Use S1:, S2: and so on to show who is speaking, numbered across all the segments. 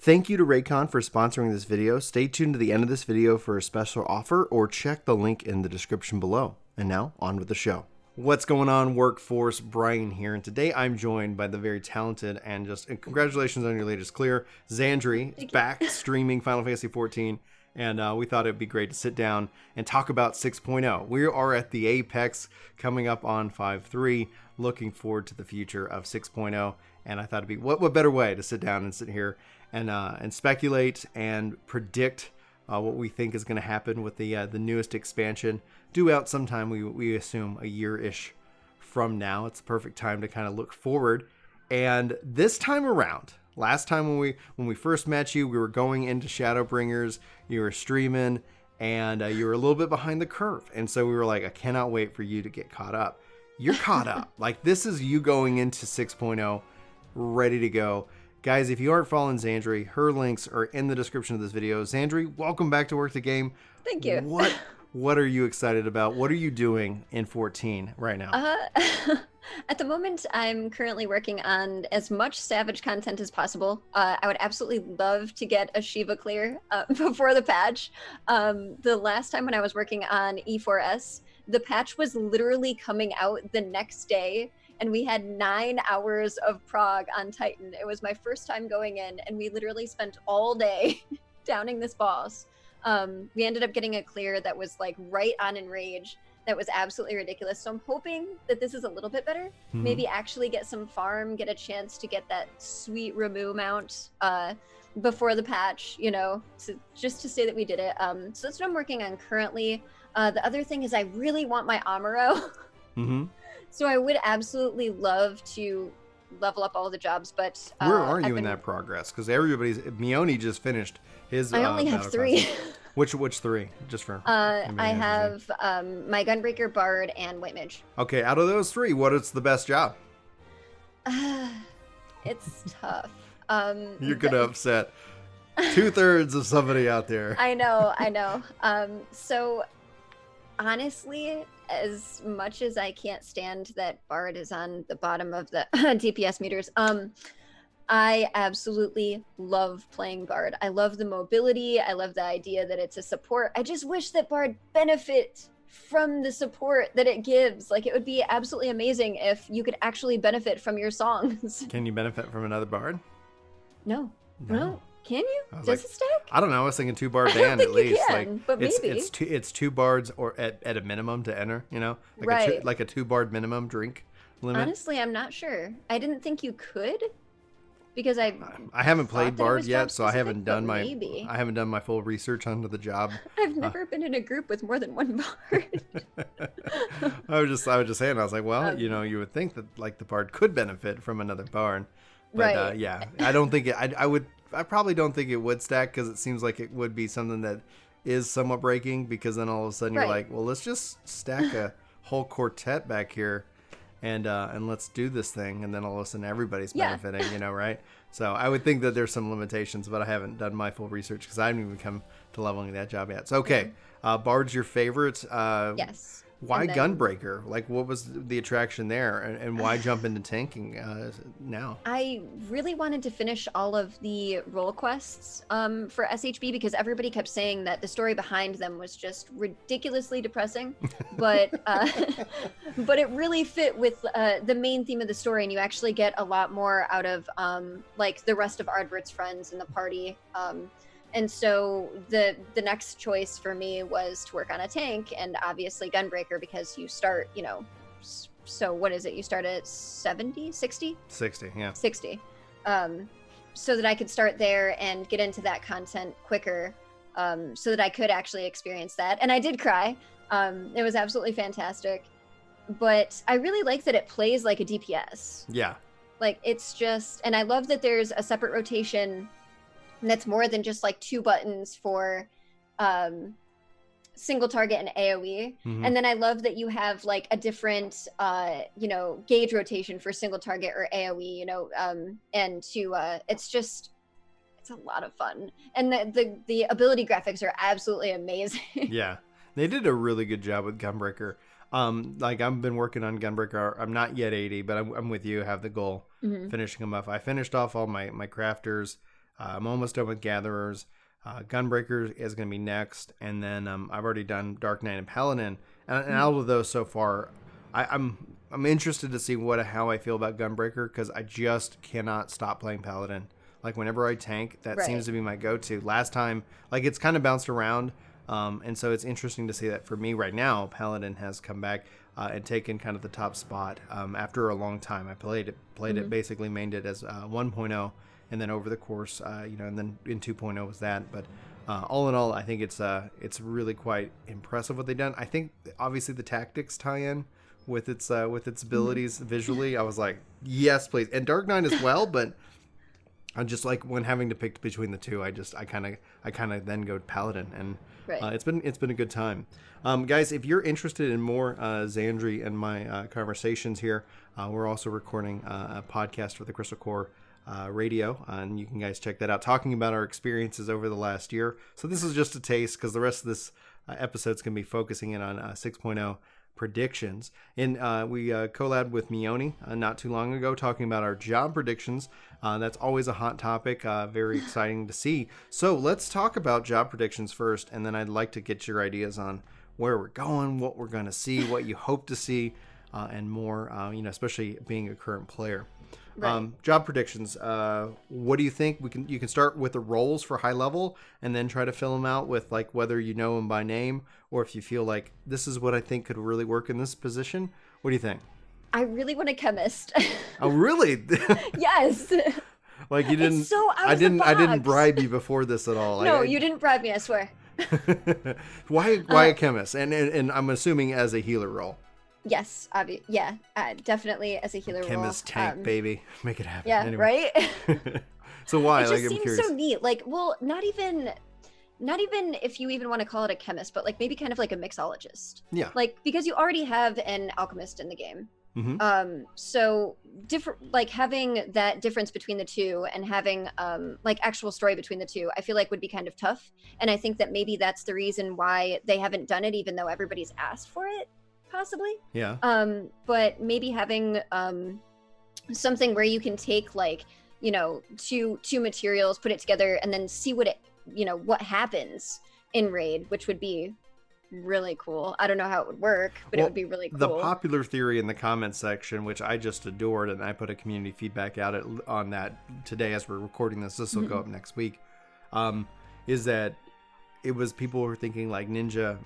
S1: Thank you to Raycon for sponsoring this video. Stay tuned to the end of this video for a special offer or check the link in the description below. And now, on with the show. What's going on, Workforce? Brian here, and today I'm joined by the very talented and congratulations on your latest clear. Xandrii is back streaming Final Fantasy XIV, and we thought it'd be great to sit down and talk about 6.0. We are at the apex coming up on 5.3, looking forward to the future of 6.0, and I thought it'd be what better way to sit down and sit here and speculate and predict what we think is going to happen with the newest expansion, due out sometime, we assume a year-ish from now. It's the perfect time to kind of look forward. And this time around, last time when we first met you, we were going into Shadowbringers, you were streaming, and you were a little bit behind the curve. And so we were like, I cannot wait for you to get caught up. You're caught up. Like, this is you going into 6.0, ready to go. Guys, if you aren't following Xandrii, her links are in the description of this video. Xandrii, welcome back to Work the Game.
S2: Thank you.
S1: What are you excited about? What are you doing in 14 right now?
S2: At the moment, I'm currently working on as much Savage content as possible. I would absolutely love to get a Shiva clear before the patch. The last time when I was working on E4S, the patch was literally coming out the next day, and we had 9 hours of prog on Titan. It was my first time going in, and we literally spent all day downing this boss. We ended up getting a clear that was like right on Enrage. That was absolutely ridiculous. So I'm hoping that this is a little bit better. Mm-hmm. Maybe actually get some farm, get a chance to get that sweet Ramu mount before the patch, you know, just to say that we did it. So that's what I'm working on currently. The other thing is I really want my Amuro. Mm-hmm. So I would absolutely love to level up all the jobs, but
S1: where are you in that progress? Because Mione just finished his.
S2: I only have 3.
S1: Which 3? Just for
S2: I have my Gunbreaker, Bard, and White Mage.
S1: Okay, out of those 3, what is the best job?
S2: It's tough.
S1: You're gonna upset 2/3 of somebody out there.
S2: I know. So honestly, as much as I can't stand that Bard is on the bottom of the DPS meters, I absolutely love playing Bard. I love the mobility. I love the idea that it's a support. I just wish that Bard benefit from the support that it gives. Like, it would be absolutely amazing if you could actually benefit from your songs.
S1: Can you benefit from another Bard?
S2: No. Can you? Does it stack?
S1: I don't know. I was thinking 2 bard band at least.
S2: But maybe
S1: it's 2 bards or at a minimum to enter. You know, like a 2 bard minimum drink limit.
S2: Honestly, I'm not sure. I didn't think you could, because I
S1: haven't played Bard yet, so I haven't done my full research onto the job.
S2: I've never been in a group with more than 1 Bard.
S1: I was just saying. I was like, well, you know, you would think that like the Bard could benefit from another Bard. But
S2: right.
S1: Yeah, I don't think it. I probably don't think it would stack, because it seems like it would be something that is somewhat breaking, because then all of a sudden you're like, well, let's just stack a whole quartet back here and let's do this thing, and then all of a sudden everybody's benefiting, you know, right? So I would think that there's some limitations, but I haven't done my full research because I haven't even come to leveling that job yet. So okay, Bard's your favorite.
S2: Yes.
S1: Why Gunbreaker? Like, what was the attraction there, and why jump into tanking now?
S2: I really wanted to finish all of the role quests for SHB, because everybody kept saying that the story behind them was just ridiculously depressing, but it really fit with the main theme of the story, and you actually get a lot more out of like the rest of Ardvert's friends in the party. And so the next choice for me was to work on a tank, and obviously Gunbreaker, because you start, you know, so what is it? You start at 70, 60?
S1: 60, yeah.
S2: 60. So that I could start there and get into that content quicker, so that I could actually experience that. And I did cry. It was absolutely fantastic. But I really like that it plays like a DPS.
S1: Yeah.
S2: Like, it's just, and I love that there's a separate rotation that's more than just like 2 buttons for single target and AoE. Mm-hmm. And then I love that you have like a different you know, gauge rotation for single target or AoE, you know, and to it's a lot of fun. And the ability graphics are absolutely amazing.
S1: Yeah, they did a really good job with Gunbreaker. Like, I've been working on Gunbreaker. I'm not yet 80, but I'm with you. I have the goal, finishing them up. I finished off all my crafters. I'm almost done with Gatherers. Gunbreaker is going to be next, and then I've already done Dark Knight and Paladin. And out of those so far, I'm interested to see how I feel about Gunbreaker, because I just cannot stop playing Paladin. Like, whenever I tank, that seems to be my go-to. Last time, like, it's kind of bounced around, and so it's interesting to see that for me right now, Paladin has come back and taken kind of the top spot after a long time. I played it, basically mained it as 1.0, and then over the course, and then in 2.0 was that. But all in all, I think it's really quite impressive what they've done. I think obviously the tactics tie in with its abilities visually. I was like, yes, please, and Dark Knight as well, but. I just like when having to pick between the two. I kind of then go to Paladin, and it's been a good time, guys. If you're interested in more Xandrii and my conversations here, we're also recording a podcast for the Crystal Core Radio, and you can guys check that out, talking about our experiences over the last year. So this is just a taste, because the rest of this episode's gonna be focusing in on 6.0 predictions. And we collabed with Mione not too long ago, talking about our job predictions. That's always a hot topic, very exciting to see. So let's talk about job predictions first, and then I'd like to get your ideas on where we're going, what we're going to see, what you hope to see, and more, especially being a current player. Job predictions. What do you think? You can start with the roles for high level, and then try to fill them out with like whether you know them by name, or if you feel like this is what I think could really work in this position. What do you think?
S2: I really want a chemist.
S1: Oh, really?
S2: Yes.
S1: Like you didn't.
S2: It's so out
S1: I
S2: of the
S1: didn't. I didn't
S2: box.
S1: bribe you before this at all.
S2: No, you didn't bribe me. I swear.
S1: Why a chemist? And I'm assuming as a healer role.
S2: Yes, definitely as a healer role.
S1: Chemist tank, baby, make it happen.
S2: Yeah,
S1: anyway.
S2: right.
S1: So why?
S2: It just
S1: I'm
S2: seems
S1: curious.
S2: so neat. Like, well, not even if you even want to call it a chemist, but like maybe kind of like a mixologist.
S1: Yeah.
S2: Like, because you already have an alchemist in the game.
S1: Mm-hmm.
S2: So different, like having that difference between the two and having like actual story between the two, I feel like would be kind of tough. And I think that maybe that's the reason why they haven't done it, even though everybody's asked for it, possibly.
S1: Yeah.
S2: But maybe having something where you can take like, two materials, put it together, and then see what happens in raid, which would be really cool. I don't know how it would work, but it would be really cool.
S1: The popular theory in the comments section, which I just adored, and I put a community feedback out on that today as we're recording this. This will go up next week. Is that it was people were thinking like ninja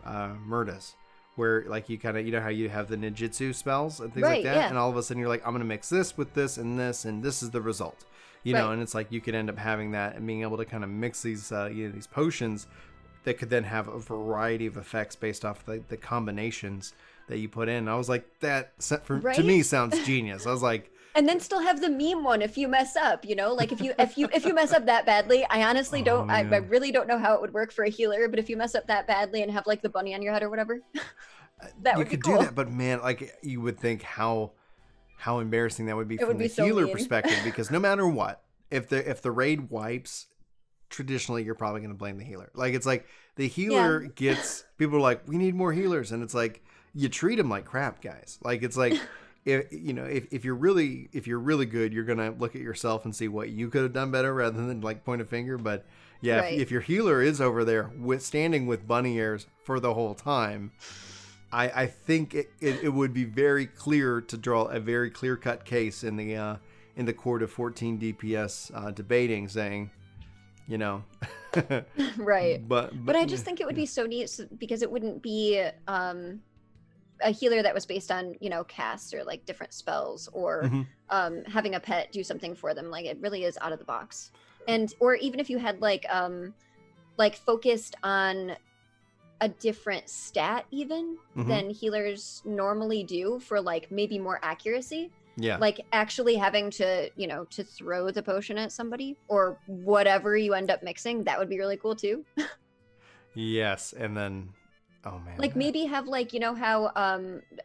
S1: murdas, where like you kind of how you have the ninjutsu spells and things like that, and all of a sudden you're like, I'm gonna mix this with this, and this is the result. And it's like you could end up having that and being able to kind of mix these these potions that could then have a variety of effects based off the combinations that you put in. And I was like, that to me sounds genius. I was like,
S2: and then still have the meme one if you mess up, like if you mess up that badly, I honestly don't, I really don't know how it would work for a healer, but if you mess up that badly and have like the bunny on your head or whatever, that would be cool. You could do that,
S1: but man, like you would think how embarrassing that would be from the healer perspective, because no matter what, if the raid wipes, traditionally you're probably going to blame the healer. Like it's like the healer gets, people are like, we need more healers, and it's like you treat them like crap, guys. Like it's like if you're really good, you're going to look at yourself and see what you could have done better rather than like point a finger. But yeah, if your healer is over there standing with bunny ears for the whole time, I think it would be very clear to draw a very clear-cut case in the court of 14 DPS debating, saying,
S2: right.
S1: But
S2: I just think it would be so neat because it wouldn't be a healer that was based on cast or like different spells or having a pet do something for them. Like it really is out of the box. And or even if you had like focused on a different stat even than healers normally do for like maybe more accuracy.
S1: Yeah. Like
S2: actually having to, to throw the potion at somebody or whatever you end up mixing, that would be really cool too.
S1: Yes. And then, oh man.
S2: Like maybe have like, how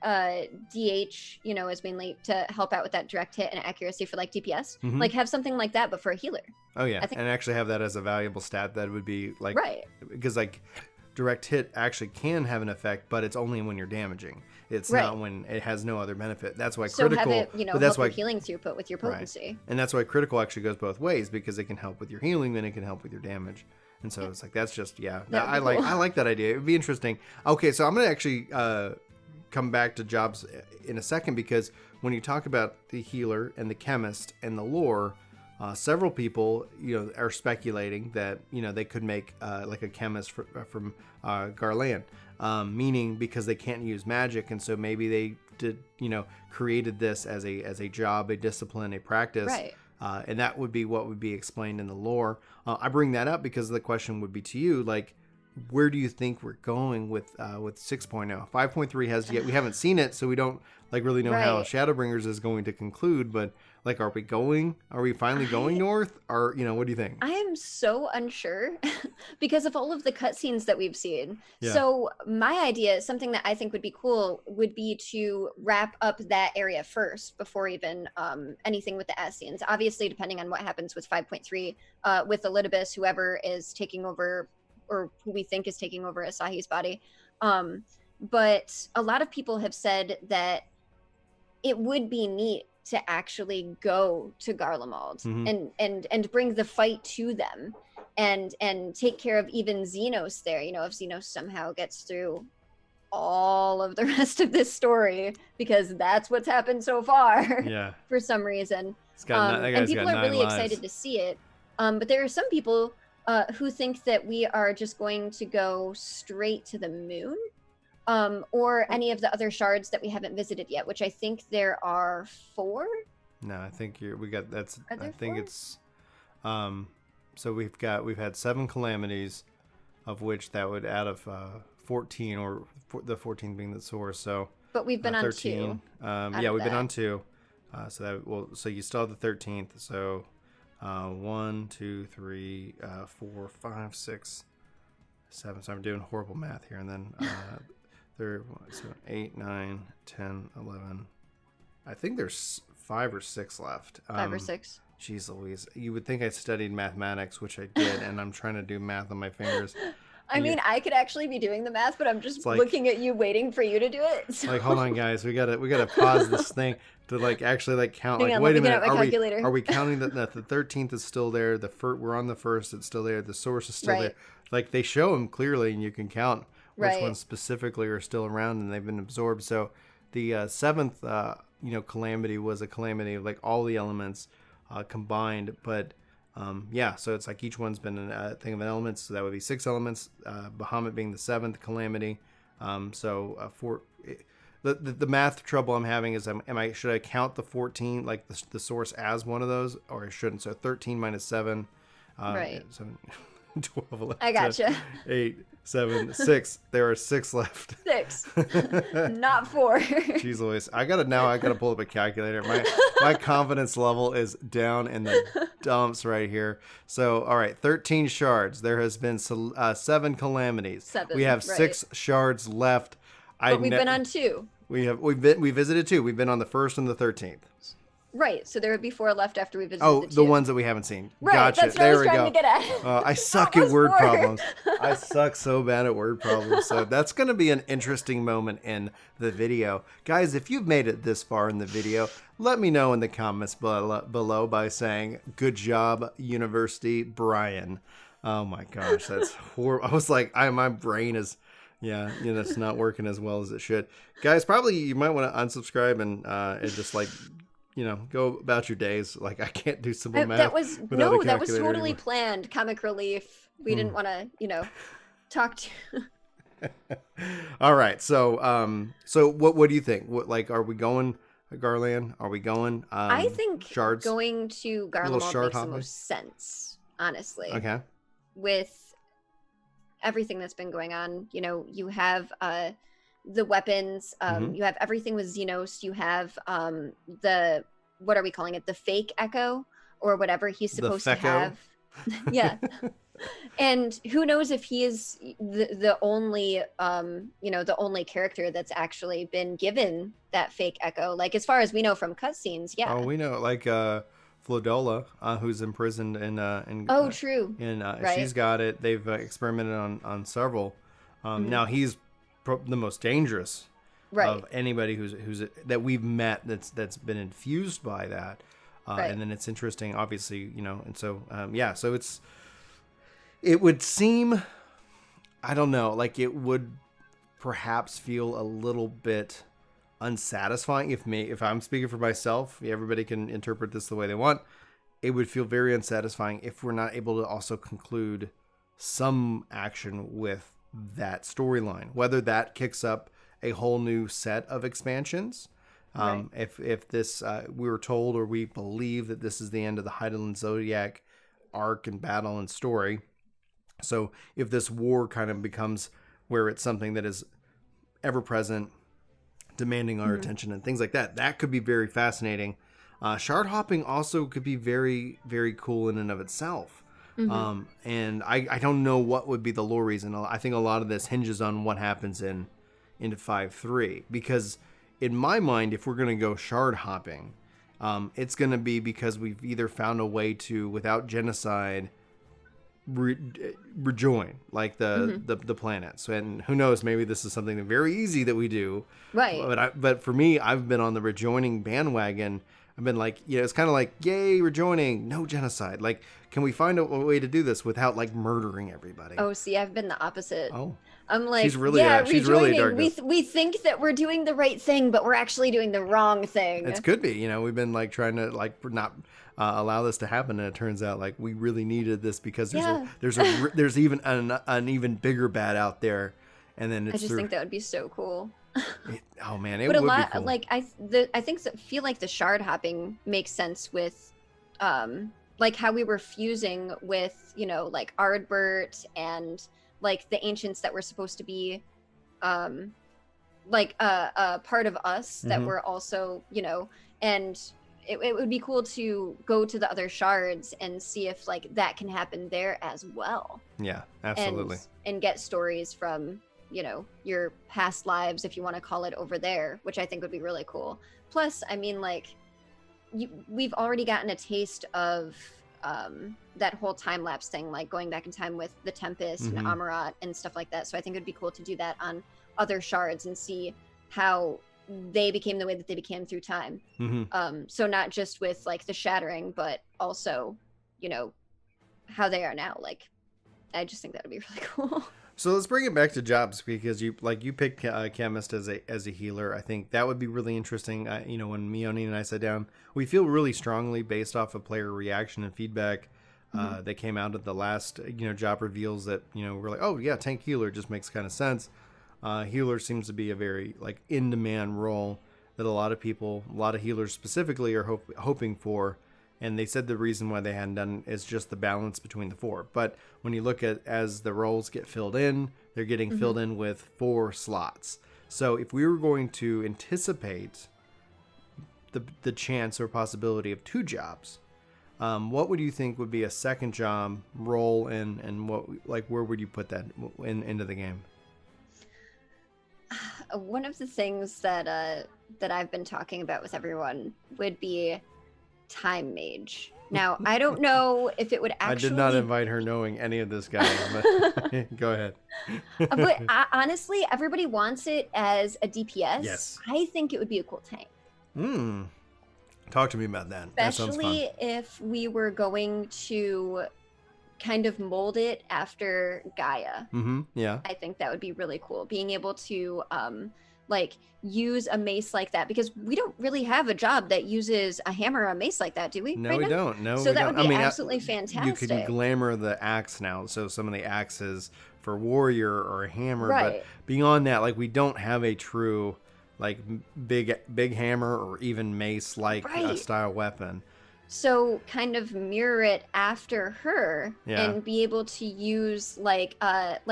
S2: DH, is mainly to help out with that direct hit and accuracy for like DPS. Like have something like that, but for a healer.
S1: Oh yeah. And actually have that as a valuable stat that would be like,
S2: right.
S1: Because like direct hit actually can have an effect, but it's only when you're damaging. It's not when it has no other benefit. That's why critical.
S2: So have it,
S1: but that's
S2: help
S1: why
S2: your healing throughput with your potency.
S1: Right. And that's why critical actually goes both ways, because it can help with your healing, then it can help with your damage. And so it's like, that's just, I like that idea. It would be interesting. Okay, so I'm going to actually come back to jobs in a second, because when you talk about the healer and the chemist and the lore, several people, are speculating that, they could make like a chemist from Garland, meaning because they can't use magic. And so maybe they did, created this as a job, a discipline, a practice.
S2: Right.
S1: And that would be what would be explained in the lore. I bring that up because the question would be to you, like, where do you think we're going with 6.0? 5.3 we haven't seen it, so we don't really know how Shadowbringers is going to conclude. But like, are we finally going north? Or what do you think?
S2: I am so unsure because of all of the cutscenes that we've seen.
S1: Yeah.
S2: So my idea, something that I think would be cool, would be to wrap up that area first before even anything with the Ascians. Obviously, depending on what happens with 5.3, with Elidibus, whoever is taking over, or who we think is taking over Asahi's body. But a lot of people have said that it would be neat to actually go to Garlemald and bring the fight to them and take care of even Xenos there. If Xenos somehow gets through all of the rest of this story, because that's what's happened so far.
S1: Yeah.
S2: For some reason.
S1: And
S2: people are really excited to see it. But there are some people who think that we are just going to go straight to the moon, or any of the other shards that we haven't visited yet, which I think there are 4.
S1: No, I think that's.
S2: Are there
S1: I think
S2: 4?
S1: it's. So we've had 7 calamities, of which that would out of 14, or the 14 being the source. So.
S2: But we've been on
S1: 13.
S2: 2.
S1: We've been on 2. So you still have the 13th. So. 1, 2, 3, 4, 5, 6, 7. So I'm doing horrible math here. And then 8, 9, 10, 11. I think there's 5 or 6 left.
S2: 5 or 6.
S1: Jeez Louise. You would think I studied mathematics, which I did, and I'm trying to do math on my fingers.
S2: I mean, I could actually be doing the math, but I'm just looking at you, waiting for you to do it. So.
S1: Like, hold on, guys. We gotta pause this thing to actually count.
S2: Hang on,
S1: wait a minute.
S2: Calculator.
S1: Are we counting that the 13th is still there? We're on the 1st. It's still there. The source is still there. Like, they show them clearly, and you can count which ones specifically are still around, and they've been absorbed. So the 7th, calamity was a calamity of all the elements combined, but. So it's like each one's been a thing of an element, so that would be 6 elements, Bahamut being the 7th calamity. For the math trouble I'm having is, should I count the 14, like the source, as one of those, or I shouldn't? So 13 minus 7,
S2: right.
S1: 7, 12, 11,
S2: I gotcha.
S1: 8, 7, 6. There are 6 left.
S2: 6, not 4.
S1: Jeez Louise, I gotta pull up a calculator. My confidence level is down in the dumps right here. So, all right, 13 shards. There has been 7 calamities.
S2: 7.
S1: We have 6 shards left.
S2: But we've been on 2.
S1: We visited 2. We've been on the 1st and the 13th.
S2: Right, so there would be 4 left after we visited
S1: the 2. The ones that we haven't seen.
S2: Right,
S1: gotcha.
S2: That's what
S1: there
S2: I was
S1: we
S2: trying
S1: go.
S2: to get at.
S1: I suck at word problems. I suck so bad at word problems. So that's going to be an interesting moment in the video. Guys, if you've made it this far in the video, let me know in the comments below by saying, good job, University Brian. Oh my gosh, that's horrible. I was like, my brain is... it's not working as well as it should. Guys, probably you might want to unsubscribe and just go about your days. Like, I can't do simple math.
S2: That was totally planned. Comic relief. We didn't want to, talk to.
S1: All right. So, what do you think? Are we going Garland? Are we going?
S2: I think
S1: shards?
S2: Going to Garland makes the most sense, honestly.
S1: Okay.
S2: With everything that's been going on, you have the weapons, you have everything with Xenos, you have the, what are we calling it, the fake echo or whatever he's supposed to have. Yeah. And who knows if he is the only the only character that's actually been given that fake echo, like as far as we know from cutscenes. We know,
S1: Flodola, who's imprisoned in
S2: true.
S1: And
S2: right.
S1: she's got it. They've experimented on several Now he's the most dangerous
S2: Right.
S1: of anybody who's that we've met that's been infused by that.
S2: Right.
S1: And then it's interesting, obviously, and so, so it would seem, I don't know, like it would perhaps feel a little bit unsatisfying if I'm speaking for myself. Everybody can interpret this the way they want. It would feel very unsatisfying if we're not able to also conclude some action with that storyline, whether that kicks up a whole new set of expansions.
S2: Right.
S1: If this, we were told, or we believe that this is the end of the Heidelin Zodiac arc and battle and story. So if this war kind of becomes where it's something that is ever present, demanding our attention and things like that, that could be very fascinating. Shard hopping also could be very, very cool in and of itself. And I don't know what would be the lore reason. I think a lot of this hinges on what happens into 5.3, because in my mind, if we're going to go shard hopping, it's going to be because we've either found a way to, without genocide, rejoin like the planets. And who knows, maybe this is something very easy that we do.
S2: Right.
S1: But for me, I've been on the rejoining bandwagon. I've been like, it's kind of like, yay, rejoining, no genocide. Like, can we find a way to do this without like murdering everybody?
S2: Oh, see, I've been the opposite.
S1: Oh,
S2: I'm like,
S1: she's really dark.
S2: We think that we're doing the right thing, but we're actually doing the wrong thing.
S1: It could be, we've been like trying to like not allow this to happen, and it turns out like we really needed this because there's even an even bigger bad out there, and then it's.
S2: I just think that would be so cool.
S1: It
S2: but
S1: would
S2: a lot
S1: be cool.
S2: like I feel like the shard hopping makes sense with like how we were fusing with like Ardbert and like the ancients that were supposed to be like a part of us that were also and it would be cool to go to the other shards and see if like that can happen there as well.
S1: Yeah, absolutely.
S2: And get stories from your past lives, if you want to call it, over there, which I think would be really cool. Plus, I mean, like, we've already gotten a taste of that whole time lapse thing, like going back in time with the Tempest and Amarat and stuff like that. So I think it'd be cool to do that on other shards and see how they became the way that they became through time. So not just with like the shattering, but also, how they are now. Like, I just think that would be really cool.
S1: So let's bring it back to jobs, because you picked chemist as a healer. I think that would be really interesting. When Mioni and I sat down, we feel really strongly based off of player reaction and feedback that came out of the last job reveals that we're like, oh yeah, tank healer just makes kind of sense. Healer seems to be a very like in demand role that a lot of healers specifically are hoping for. And they said the reason why they hadn't done is just the balance between the four. But when you look at as the roles get filled in, they're getting filled in with 4 slots. So if we were going to anticipate the chance or possibility of 2 jobs, what would you think would be a second job role, and what where would you put that into the game?
S2: One of the things that I've been talking about with everyone would be Time Mage. Now, I don't know if it would actually...
S1: I did not invite her knowing any of this guy, but go ahead.
S2: But honestly, everybody wants it as a DPS.
S1: Yes.
S2: I think it would be a cool tank.
S1: Talk to me about that.
S2: Especially if we were going to kind of mold it after Gaia.
S1: Yeah.
S2: I think that would be really cool. Being able to use a mace like that, because we don't really have a job that uses a hammer or a mace like that, do we?
S1: No, we don't. No,
S2: so that
S1: don't.
S2: would be absolutely fantastic.
S1: You can glamour the axe now, so some of the axes for warrior or a hammer,
S2: right.
S1: But beyond that, like we don't have a true like big hammer or even mace like style weapon.
S2: So kind of mirror it after her and be able to use like that,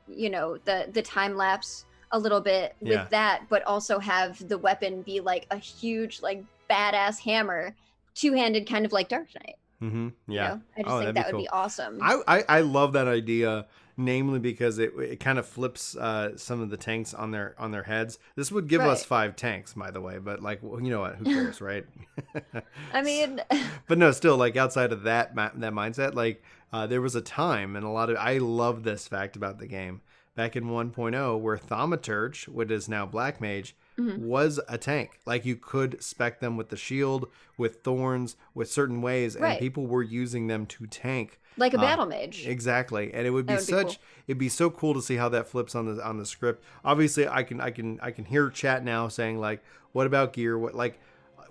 S2: the time lapse a little bit with that, but also have the weapon be like a huge, like badass hammer, 2-handed, kind of like Dark Knight.
S1: Yeah.
S2: I just think that would be awesome.
S1: I love that idea, namely because it kind of flips some of the tanks on their heads. This would give us 5 tanks, by the way, but like, you know what, who cares, right?
S2: I mean,
S1: but no, still, like outside of that mindset, like there was a time, and I love this fact about the game, back in 1.0 where Thaumaturge, what is now Black Mage,
S2: Mm-hmm.
S1: was a tank. Like you could spec them with the shield, with thorns, with certain ways, and
S2: Right.
S1: people were using them to tank.
S2: Like a battle mage.
S1: Exactly. And it would be
S2: That would be cool.
S1: it'd be so cool to see how that flips on the script. Obviously I can hear chat now saying like, what about gear? What, like,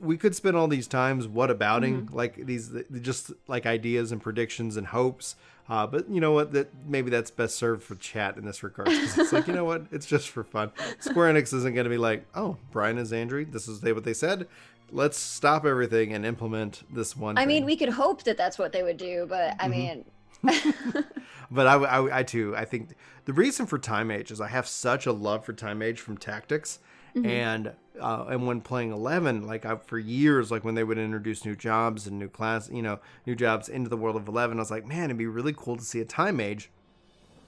S1: we could spend all these times what abouting like these just like ideas and predictions and hopes. But you know what? That maybe that's best served for chat in this regard. 'Cause it's like, you know what? It's just for fun. Square Enix isn't going to be like, oh, Brian and Xandrii, this is what they said. Let's stop everything and implement this one.
S2: I mean, we could hope that that's what they would do, but I mean,
S1: But I too, I think the reason for Time Age is I have such a love for Time Age from Tactics, and when playing 11, like for years, like when they would introduce new jobs and new class, new jobs into the world of 11, I was like, man, it'd be really cool to see a Time Age.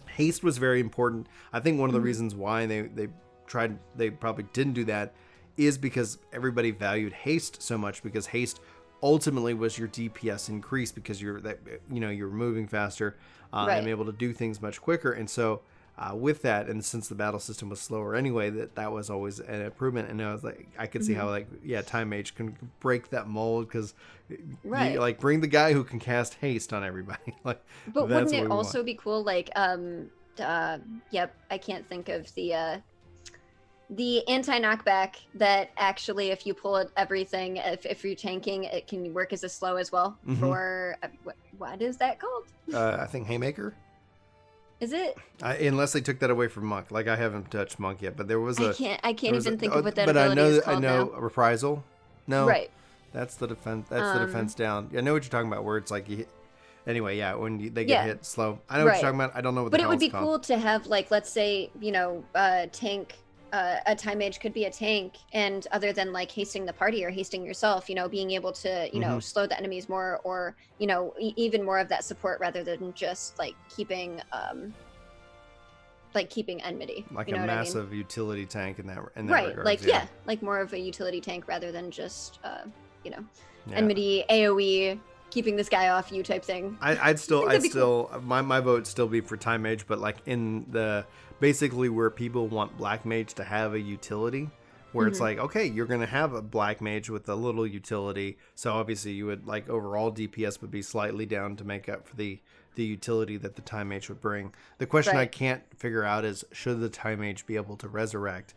S1: Haste was very important. I think one of the reasons why they probably didn't do that is because everybody valued haste so much, because haste ultimately was your DPS increase because you're moving faster and able to do things much quicker. And so with that, and since the battle system was slower anyway, that was always an improvement. And I was like, I could see how Time Mage can break that mold, because like bring the guy who can cast haste on everybody. Like,
S2: but wouldn't it also be cool? Like, yep, I can't think of the anti-knockback that actually, if you pull everything, if you're tanking, it can work as a slow as well. For what is that called?
S1: I think Haymaker.
S2: Is it?
S1: Unless they took that away from Monk. Like, I haven't touched Monk yet, but there was
S2: I can't even think of what that ability is called.
S1: But I know
S2: now.
S1: Reprisal. No,
S2: right.
S1: That's the defense. That's the defense down. I know what you're talking about. Where it's like anyway, yeah, when they get hit slow. I know what you're talking about. I don't know what.
S2: But it would be cool to have, like, let's say, tank. A Time Mage could be a tank, and other than like hasting the party or hasting yourself, being able to slow the enemies more, or even more of that support rather than just like keeping enmity,
S1: like a massive utility tank in that
S2: right
S1: regard,
S2: like like more of a utility tank rather than just enmity, AoE, keeping this guy off you type thing.
S1: I'd still cool. my vote would still be for Time Mage, but like in the basically where people want Black Mage to have a utility, where it's like, okay, you're going to have a Black Mage with a little utility, so obviously you would like overall DPS would be slightly down to make up for the utility that the Time Mage would bring. The question I can't figure out is, should the Time Mage be able to resurrect?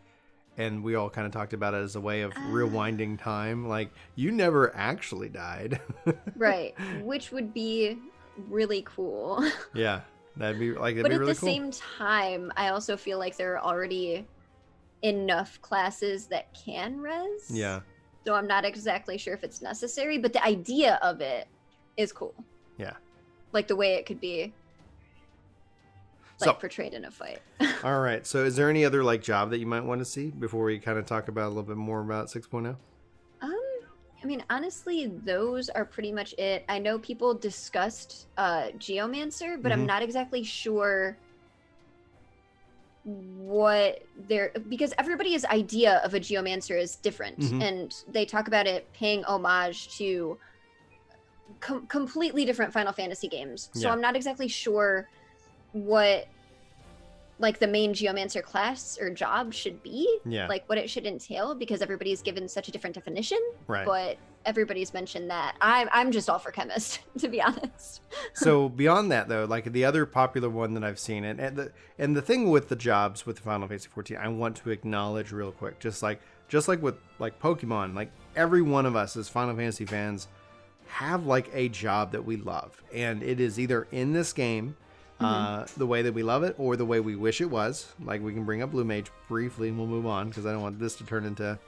S1: And we all kind of talked about it as a way of rewinding time. Like, you never actually died.
S2: Right. Which would be really cool.
S1: Yeah. That'd be like,
S2: but at the same time, I also feel like there are already enough classes that can res.
S1: Yeah.
S2: So I'm not exactly sure if it's necessary, but the idea of it is cool.
S1: Yeah.
S2: Like the way it could be portrayed in a fight.
S1: All right. So is there any other like job that you might want to see before we kind of talk about a little bit more about 6.0?
S2: I mean, honestly, those are pretty much it. I know people discussed Geomancer, but I'm not exactly sure what because everybody's idea of a Geomancer is different, and they talk about it paying homage to completely different Final Fantasy games. So I'm not exactly sure what like the main Geomancer class or job should be, like what it should entail, because everybody's given such a different definition.
S1: Right.
S2: But everybody's mentioned that. I'm just all for chemist, to be honest.
S1: So beyond that, though, like the other popular one that I've seen, and the thing with the jobs with Final Fantasy XIV, I want to acknowledge real quick, just like with like Pokemon, like every one of us as Final Fantasy fans have like a job that we love, and it is either in this game. The way that we love it, or the way we wish it was. Like, we can bring up Blue Mage briefly and we'll move on, because I don't want this to turn into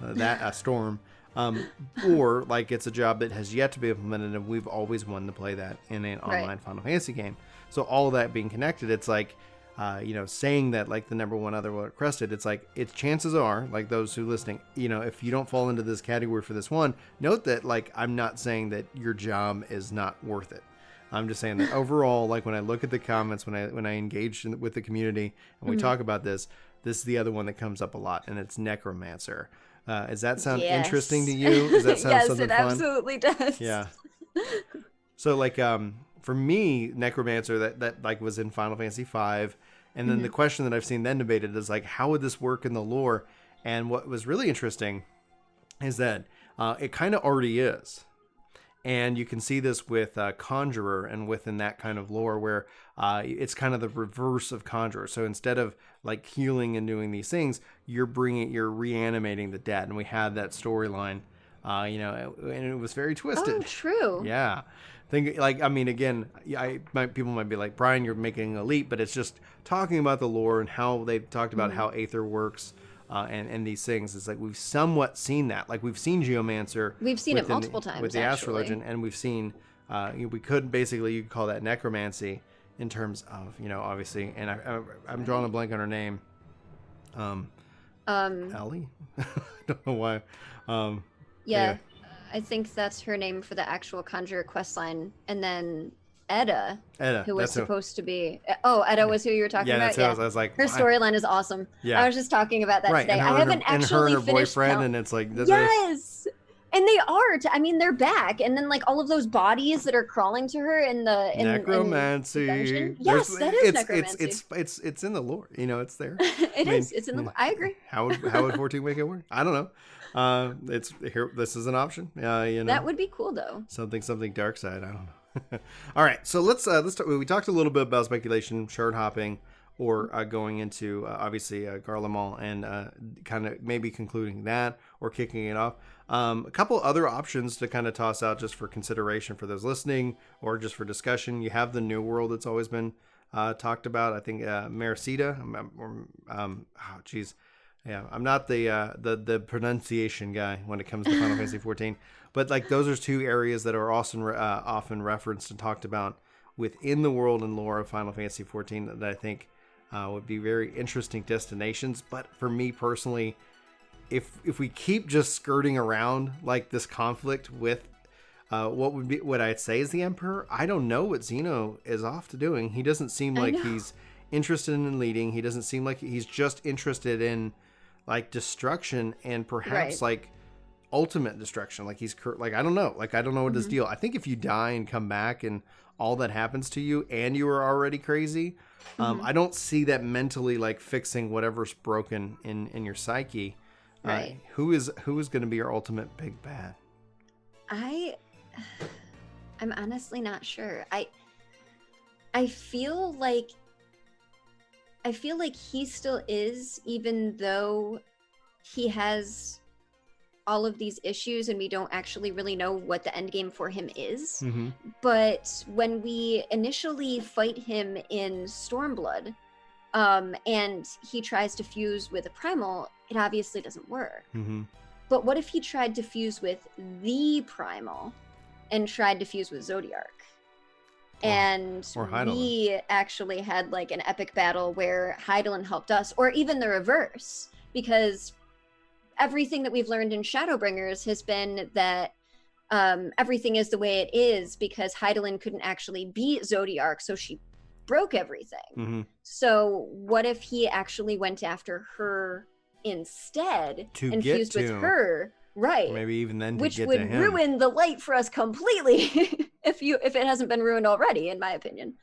S1: a storm. Or like it's a job that has yet to be implemented, and we've always wanted to play that in an online Final Fantasy game. So all of that being connected, it's like saying that like the number one other crested, it's like, it's chances are, like those who listening, if you don't fall into this category for this one, note that like I'm not saying that your job is not worth it. I'm just saying that overall, like when I look at the comments, when I engage with the community and we talk about this is the other one that comes up a lot, and it's Necromancer. Does that sound interesting to you? Does that sound something fun?
S2: Yes, it absolutely does.
S1: Yeah. So like for me, Necromancer that like was in Final Fantasy V, And then the question that I've seen then debated is like, how would this work in the lore? And what was really interesting is that it kind of already is. And you can see this with Conjurer and within that kind of lore where it's kind of the reverse of Conjurer. So instead of like healing and doing these things, you're reanimating the dead. And we had that storyline, and it was very twisted.
S2: Oh, true.
S1: Yeah. Again, people might be like, Brian, you're making a leap, but it's just talking about the lore and how they've talked about how Aether works. And these things, it's like we've somewhat seen that. Like we've seen Geomancer.
S2: We've seen it multiple times
S1: with the Astral Legend, and we've seen. You could call that necromancy in terms of obviously. And I'm drawing a blank on her name. Ellie. I don't know why.
S2: Yeah, I think that's her name for the actual Conjurer questline, and then Edda, who was supposed to be. Oh, Edda was who you were talking about.
S1: Yeah, I was like,
S2: her storyline is awesome. Yeah, I was just talking about that today. I haven't actually
S1: and her
S2: finished.
S1: Boyfriend, and it's like
S2: yes, and they are. They're back, and then like all of those bodies that are crawling to her in the
S1: necromancy.
S2: Yes, that is necromancy.
S1: It's in the lore. It's there.
S2: It's in the lore. I agree.
S1: How would 14 make it work? I don't know. It's here. This is an option.
S2: That would be cool though.
S1: Something dark side. I don't know. All right, so let's talk. We talked a little bit about speculation, shard hopping, or going into obviously Garlemald and kind of maybe concluding that or kicking it off. A couple other options to kind of toss out just for consideration for those listening or just for discussion. You have the New World that's always been talked about. I think Maricita. Yeah, I'm not the pronunciation guy when it comes to Final Fantasy XIV, but like those are two areas that are often referenced and talked about within the world and lore of Final Fantasy XIV that I think would be very interesting destinations. But for me personally, if we keep just skirting around like this conflict with what I'd say is the Emperor, I don't know what Xeno is off to doing. He doesn't seem like he's interested in leading. He doesn't seem like he's just interested in like destruction and perhaps like ultimate destruction. Like he's like, I don't know what his deal. I think if you die and come back and all that happens to you and you are already crazy, I don't see that mentally like fixing whatever's broken in your psyche.
S2: Right.
S1: Who is going to be your ultimate big bad?
S2: I'm honestly not sure. I feel like he still is, even though he has all of these issues and we don't actually really know what the end game for him is. But when we initially fight him in Stormblood, and he tries to fuse with a primal, it obviously doesn't work. But what if he tried to fuse with the primal and tried to fuse with Zodiark? And we actually had like an epic battle where Hydaelyn helped us, or even the reverse, because everything that we've learned in Shadowbringers has been that everything is the way it is because Hydaelyn couldn't actually beat Zodiark, so she broke everything. So what if he actually went after her instead and fused with her? Right.
S1: Maybe even then
S2: which would ruin the light for us completely if it hasn't been ruined already, in my opinion.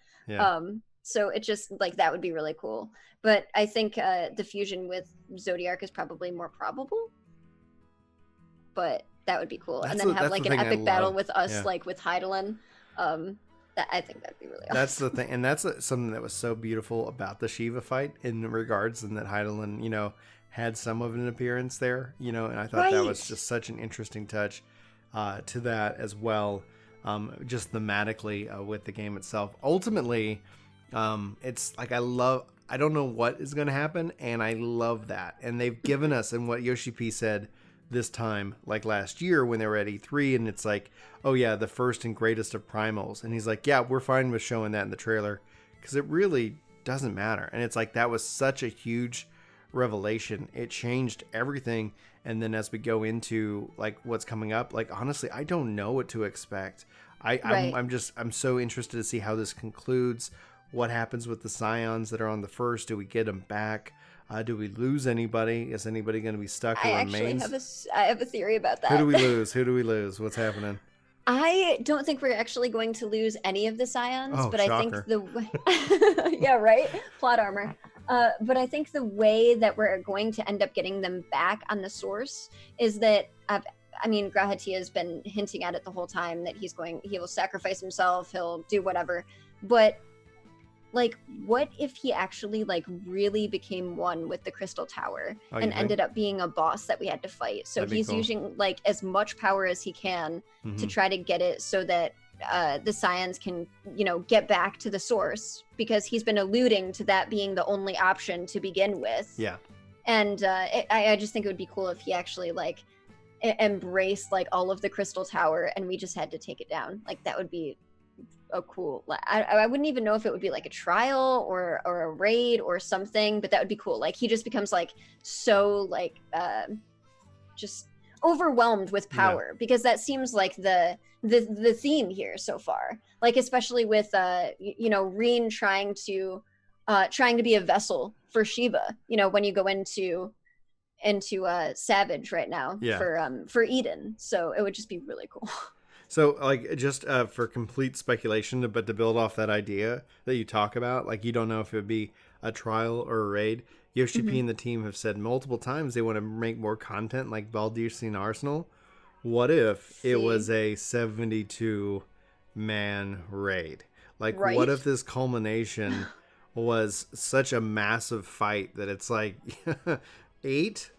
S2: So it just like that would be really cool. But I think the fusion with Zodiark is probably more probable. But that would be cool. And then have like an epic battle with us, like with Hydaelyn. I think that'd be really awesome.
S1: That's the thing. And that's something that was so beautiful about the Shiva fight in regards, and that Hydaelyn, had some of an appearance there, and I thought that was just such an interesting touch to that as well, just thematically with the game itself. Ultimately, it's like I don't know what is going to happen, and I love that. And they've given us, and what Yoshi P said this time, like last year when they were at E3, and it's like, oh yeah, the first and greatest of primals. And he's like, yeah, we're fine with showing that in the trailer because it really doesn't matter. And it's like, that was such a huge revelation. It changed everything. And then as we go into like what's coming up, like honestly, I don't know what to expect. I'm so interested to see how this concludes. What happens with the Scions that are on the first? Do we get them back? Do we lose anybody? Is anybody going to be stuck who remains?
S2: I have a theory about that.
S1: Who do we lose? What's happening?
S2: I don't think we're actually going to lose any of the scions,
S1: Oh,
S2: but I think
S1: shocker.
S2: yeah, right, plot armor. But I think the way that we're going to end up getting them back on the source is that I mean, Grahati has been hinting at it the whole time that he will sacrifice himself, he'll do whatever. But like, what if he actually like really became one with the Crystal Tower and ended up being a boss that we had to fight? So he's using like as much power as he can to try to get it so that the Scions can, get back to the source, because he's been alluding to that being the only option to begin with.
S1: Yeah.
S2: And I just think it would be cool if he actually like embraced like all of the Crystal Tower and we just had to take it down. Like, that would be a cool, I wouldn't even know if it would be like a trial or a raid or something, but that would be cool. Like, he just becomes like so like just overwhelmed with power, because that seems like the theme here so far. Like, especially with Reen trying to be a vessel for Shiva, when you go into Savage right now for Eden. So it would just be really cool.
S1: So, like, just for complete speculation, but to build off that idea that you talk about, like, you don't know if it would be a trial or a raid. Yoshi P and the team have said multiple times they want to make more content like Baldur's Arsenal. What if it was a 72-man raid? Like, what if this culmination was such a massive fight that it's like 8?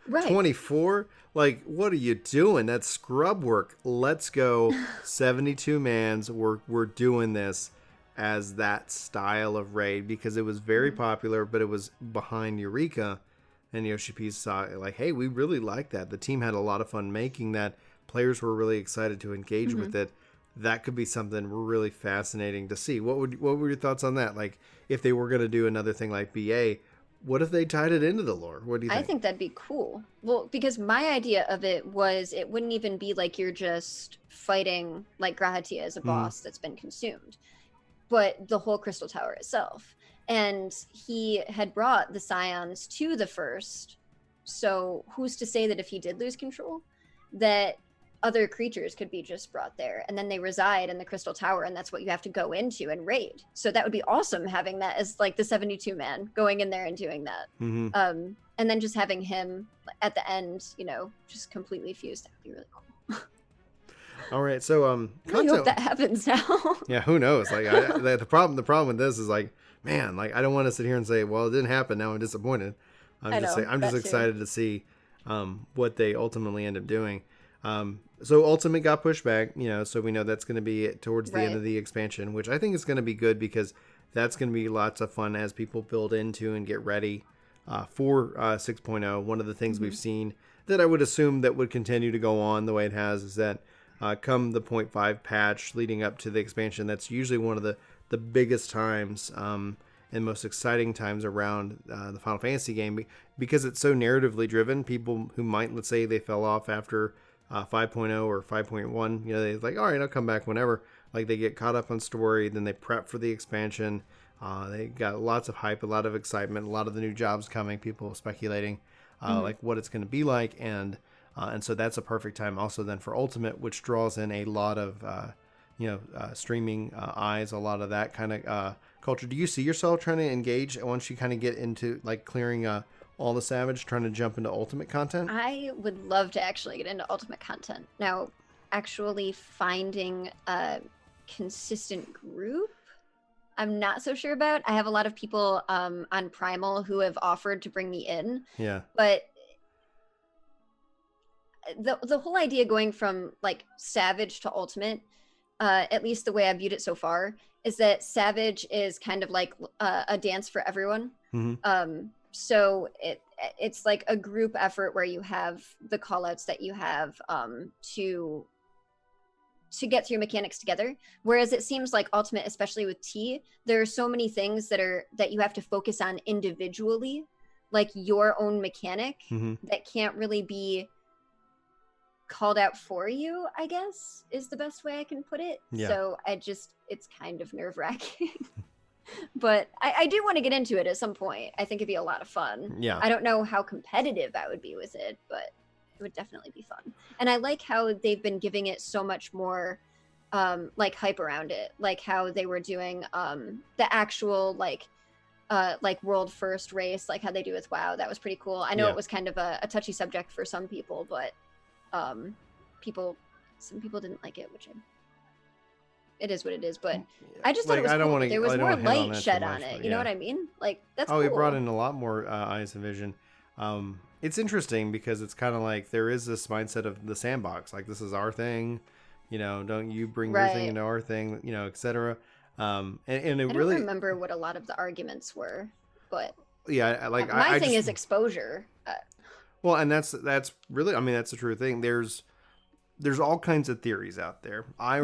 S1: 24? Like, what are you doing? That's scrub work. Let's go. 72 mans. We're doing this as that style of raid, because it was very popular, but it was behind Eureka, and Yoshi P saw it like, hey, we really like that. The team had a lot of fun making that. Players were really excited to engage with it. That could be something really fascinating to see. What were your thoughts on that? Like, if they were going to do another thing like BA, what if they tied it into the lore? What do you think?
S2: I think that'd be cool. Well, because my idea of it was it wouldn't even be like you're just fighting like Grahatia as a boss that's been consumed, but the whole Crystal Tower itself. And he had brought the Scions to the first, so who's to say that if he did lose control, that other creatures could be just brought there, and then they reside in the Crystal Tower, and that's what you have to go into and raid. So that would be awesome, having that as like the 72 man going in there and doing that. And then just having him at the end, just completely fused. That would be really cool.
S1: All right, so
S2: I really hope that happens now.
S1: Yeah, who knows? Like, the problem with this is like, man, like, I don't want to sit here and say, well, it didn't happen. Now I'm disappointed. I'm just excited to see what they ultimately end up doing. So Ultimate got pushed back, so we know that's going to be towards the end of the expansion, which I think is going to be good, because that's going to be lots of fun as people build into and get ready for 6.0. One of the things we've seen that I would assume that would continue to go on the way it has is that come the 0.5 patch leading up to the expansion, that's usually one of the biggest times and most exciting times around the Final Fantasy game, because it's so narratively driven. People who might, let's say they fell off after 5.0 or 5.1, they're like, all right, I'll come back whenever. Like, they get caught up on story, then they prep for the expansion. They got lots of hype, a lot of excitement, a lot of the new jobs coming, people speculating like what it's going to be like, and so that's a perfect time also then for Ultimate, which draws in a lot of streaming eyes, a lot of that kind of culture. Do you see yourself trying to engage once you kind of get into like clearing all the Savage, trying to jump into Ultimate content?
S2: I would love to actually get into Ultimate content. Now, actually finding a consistent group, I'm not so sure about. I have a lot of people on Primal who have offered to bring me in.
S1: Yeah.
S2: But the whole idea going from like Savage to Ultimate, at least the way I viewed it so far, is that Savage is kind of like a dance for everyone. So it's like a group effort where you have the callouts that you have to get your mechanics together. Whereas it seems like Ultimate, especially with T, there are so many things that you have to focus on individually, like your own mechanic, that can't really be called out for you, I guess, is the best way I can put it.
S1: Yeah.
S2: So it's kind of nerve-wracking. But I do want to get into it at some point. I think it'd be a lot of fun.
S1: Yeah.
S2: I don't know how competitive I would be with it, but would definitely be fun. And I like how they've been giving it so much more like hype around it, like how they were doing the actual like world first race, like how they do with WoW. That was pretty cool. I know it was kind of a touchy subject for some people, but some people didn't like it, which it is what it is. But I just thought it was cool. There was more light shed on it. You know what I mean? Like that's cool.
S1: It brought in a lot more eyes and vision. It's interesting because it's kind of like there is this mindset of the sandbox, like this is our thing, you know, don't you bring your thing into our thing, you know, etc. And it
S2: I
S1: really
S2: don't remember what a lot of the arguments were, but
S1: yeah, like
S2: my thing is exposure.
S1: Well, and that's really, I mean, that's the true thing. There's all kinds of theories out there. I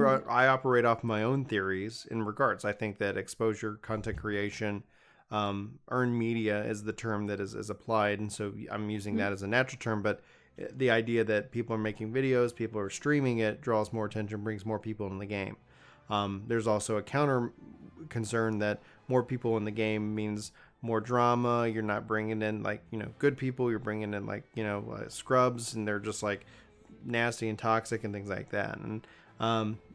S1: operate off my own theories in regards. I think that exposure, content creation, earned media is the term that is applied, and so I'm using that as a natural term. But the idea that people are making videos, people are streaming it, draws more attention, brings more people in the game. There's also a counter concern that more people in the game means more drama. You're not bringing in like, you know, good people. You're bringing in like, you know, scrubs, and they're just like nasty and toxic and things like that. And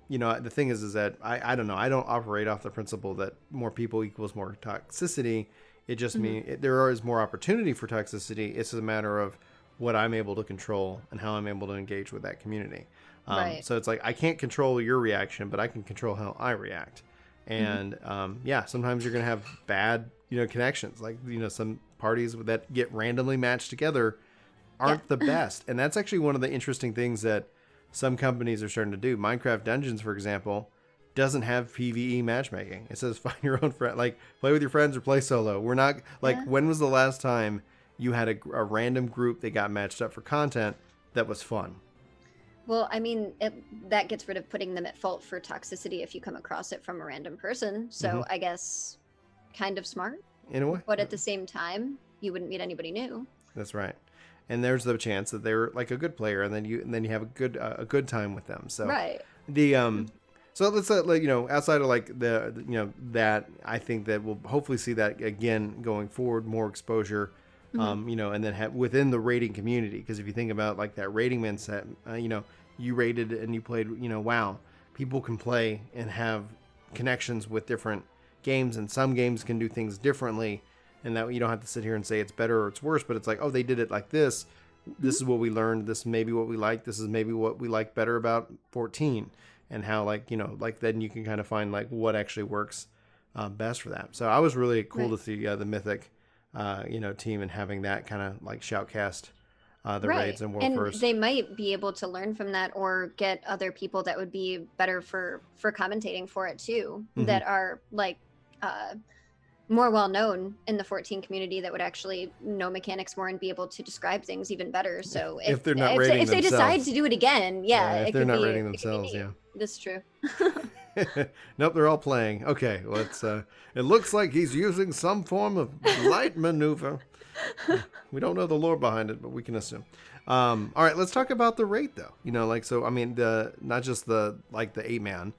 S1: you know, the thing is that I don't know. I don't operate off the principle that more people equals more toxicity. It just means there is more opportunity for toxicity. It's a matter of what I'm able to control and how I'm able to engage with that community. So it's like I can't control your reaction, but I can control how I react. And yeah, sometimes you're gonna have bad, you know, connections. Like, you know, some parties that get randomly matched together aren't the best. And that's actually one of the interesting things that some companies are starting to do. Minecraft Dungeons, for example, doesn't have PvE matchmaking. It says find your own friend, like play with your friends or play solo. We're not like, when was the last time you had a random group that got matched up for content that was fun?
S2: Well, I mean, that gets rid of putting them at fault for toxicity if you come across it from a random person. So I guess kind of smart.
S1: In a way.
S2: But at the same time, you wouldn't meet anybody new.
S1: That's right. And there's the chance that they're like a good player, and then you have a good time with them. So so let's like, you know, outside of like the you know, that I think that we'll hopefully see that again going forward, more exposure. You know, and then within the rating community, because if you think about like that rating man set, you know, you rated and you played, you know, WoW, people can play and have connections with different games, and some games can do things differently, and that you don't have to sit here and say it's better or it's worse, but it's like, oh, they did it like this. This is what we learned. This is maybe what we like. This is maybe what we like better about 14, and how, like, you know, like then you can kind of find like what actually works best for that. So I was really cool to see the Mythic you know, team, and having that kind of like shoutcast the raids and world first.
S2: They might be able to learn from that, or get other people that would be better for commentating for it too, that are like more well known in the 14 community, that would actually know mechanics more and be able to describe things even better. So
S1: if they're not rating
S2: if they decide to do it again,
S1: if they're not rating themselves,
S2: that's true.
S1: Nope, they're all playing. Okay, let's it looks like he's using some form of light maneuver. We don't know the lore behind it, but we can assume. All right, let's talk about the rate though. You know, like, so I mean, not just the 8-man,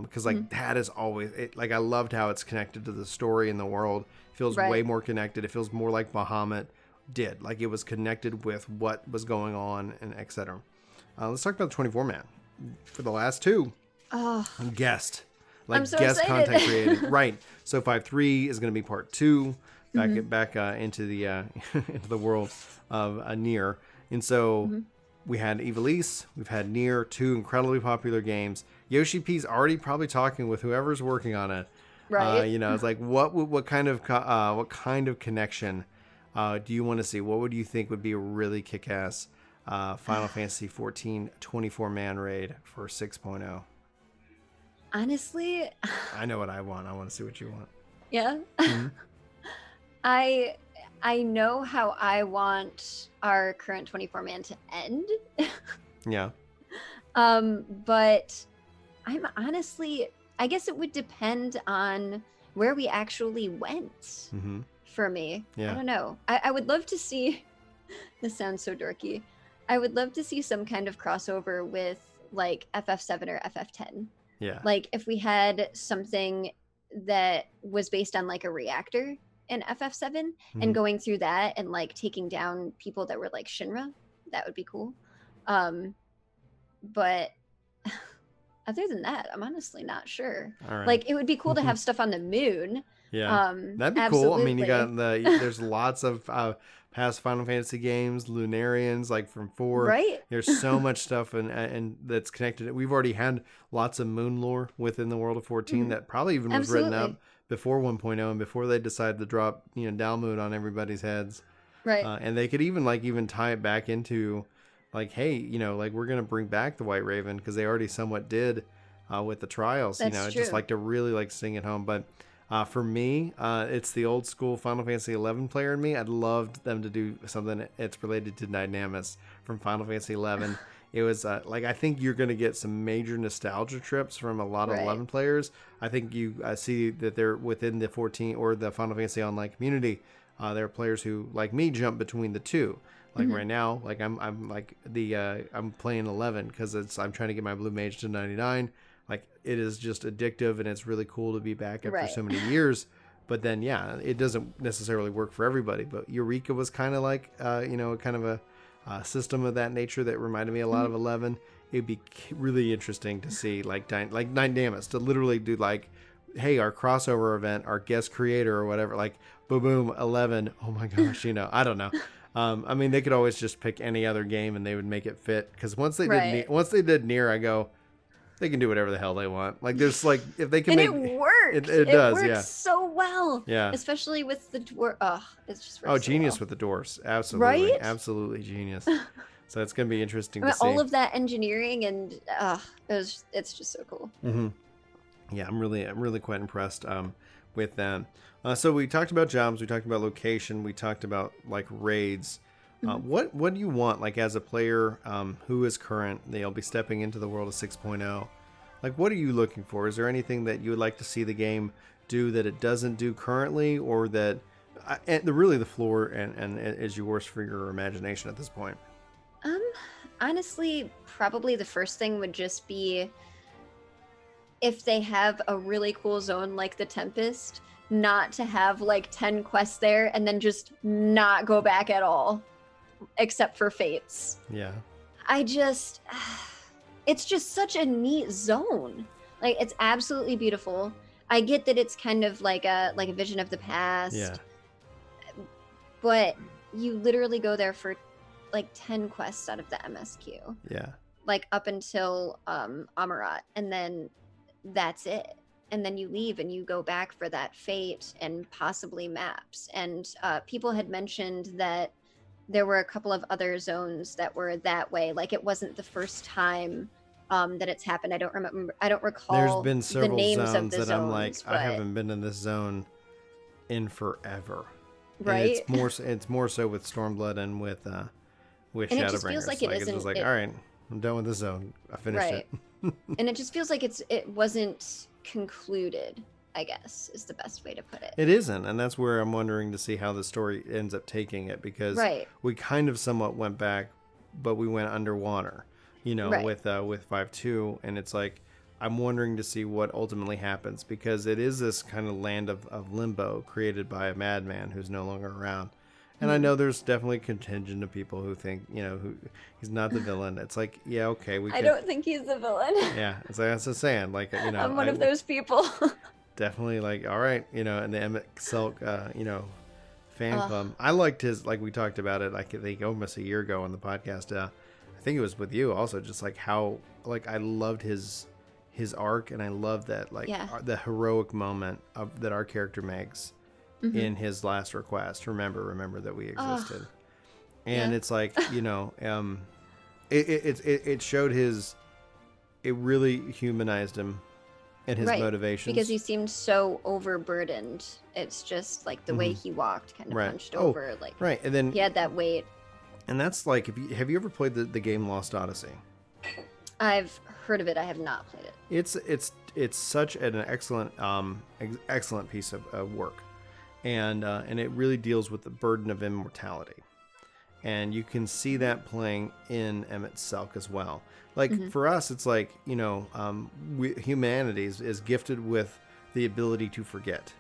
S1: because like that is always like, I loved how it's connected to the story and the world. It feels way more connected. It feels more like Bahamut did. Like it was connected with what was going on, and etc. Let's talk about the 24-man for the last two. Guest, like, I'm so guest excited. Content created, right? So 5.3 is going to be part 2, back into the into the world of Nier, and so we had Ivalice, we've had Nier, 2 incredibly popular games. Yoshi P's already probably talking with whoever's working on it, right? You know, it's like what kind of connection do you want to see? What would you think would be a really kick-ass Final Fantasy XIV 24-man raid for 6.0?
S2: Honestly,
S1: I know what I want. I want to see what you want.
S2: Yeah. I know how I want our current 24-man to end.
S1: Yeah.
S2: But I'm honestly, I guess it would depend on where we actually went for me. Yeah. I don't know. I would love to see, this sounds so dorky, I would love to see some kind of crossover with like FF7 or FF10.
S1: Yeah.
S2: Like if we had something that was based on like a reactor in FF7 and going through that and like taking down people that were like Shinra, that would be cool. But other than that, I'm honestly not sure.
S1: All right.
S2: Like, it would be cool to have stuff on the moon.
S1: Yeah, that'd be cool. I mean, you got there's lots of past Final Fantasy games, Lunarians, like from 4.
S2: Right.
S1: There's so much stuff and that's connected. We've already had lots of moon lore within the world of 14 that probably even was written up before 1.0 and before they decided to drop, Dalmood on everybody's heads.
S2: Right.
S1: And they could even tie it back into like, hey, like we're going to bring back the White Raven because they already somewhat did with the trials,
S2: That's true.
S1: just like to really like sing it home. But for me, it's the old school Final Fantasy XI player in me. I'd love them to do something that's related to Dynamis from Final Fantasy XI. It was I think you're going to get some major nostalgia trips from a lot of 11 players. I think you see that they're within the 14 or the Final Fantasy Online community. There are players who, like me, jump between the two. Like right now, like I'm playing 11 because I'm trying to get my Blue Mage to 99. Like it is just addictive and it's really cool to be back after so many years. But then, yeah, it doesn't necessarily work for everybody. But Eureka was kind of like, kind of a system of that nature that reminded me a lot of 11. It'd be really interesting to see like Dynamis to literally do like, hey, our crossover event, our guest creator or whatever, like boom, boom, 11. Oh my gosh, I don't know. I mean, they could always just pick any other game and they would make it fit. Because once they did Nier, I go, they can do whatever the hell they want. Like there's like if they can
S2: and
S1: make
S2: it works.
S1: It does,
S2: works so well.
S1: Yeah.
S2: Especially with the dwarf. It's just
S1: genius
S2: well.
S1: with the dwarfs. Absolutely.
S2: Right?
S1: Absolutely genius. So it's gonna be interesting to see.
S2: All of that engineering and it's just so cool.
S1: Mm-hmm. Yeah, I'm really quite impressed with them. So we talked about jobs, we talked about location, we talked about like raids. What do you want, like as a player who is current? They'll be stepping into the world of 6.0. Like, what are you looking for? Is there anything that you would like to see the game do that it doesn't do currently, or that really the floor and is yours for your imagination at this point?
S2: Honestly, probably the first thing would just be if they have a really cool zone like the Tempest, not to have like 10 quests there and then just not go back at all. Except for Fates.
S1: Yeah.
S2: It's just such a neat zone. Like, it's absolutely beautiful. I get that it's kind of like a vision of the past.
S1: Yeah.
S2: But you literally go there for like 10 quests out of the MSQ.
S1: Yeah.
S2: Like up until Amarat, and then that's it. And then you leave and you go back for that Fate and possibly maps. And people had mentioned that there were a couple of other zones that were that way. Like, it wasn't the first time that it's happened. I don't recall.
S1: There's been several
S2: the names
S1: zones
S2: of the
S1: that I'm like,
S2: but...
S1: I haven't been in this zone in forever.
S2: Right.
S1: And it's more so with Stormblood and with Shadowbringers.
S2: It just feels like
S1: it's just like, all right, I'm done with this zone. I finished it.
S2: And it just feels like it wasn't concluded, I guess, is the best way to put it.
S1: It isn't, and that's where I'm wondering to see how the story ends up taking it, because we kind of somewhat went back, but we went underwater, with 5.2, and it's like, I'm wondering to see what ultimately happens, because it is this kind of land of limbo created by a madman who's no longer around. And I know there's definitely a contingent of people who think, who he's not the villain. It's like, yeah, okay.
S2: I don't think he's the villain.
S1: Yeah, it's like, that's what I'm saying. Like,
S2: I'm one of those people.
S1: Definitely, like, all right, and the Emmett Selk, fan club. I liked his, like we talked about it, I think almost a year ago on the podcast. I think it was with you also, just like how, like, I loved his arc, and I love that, like, the heroic moment that our character makes in his last request. Remember that we existed, and it's like, it showed it really humanized him and his motivations,
S2: because he seemed so overburdened. It's just like the way he walked, kind of hunched over, like
S1: and then
S2: he had that weight.
S1: And that's like, have you ever played the game Lost Odyssey?
S2: I've heard of it. I have not played it.
S1: It's such an excellent piece of work, and it really deals with the burden of immortality, and you can see that playing in Emmett Selk as well. Like, for us, it's like, humanity is gifted with the ability to forget,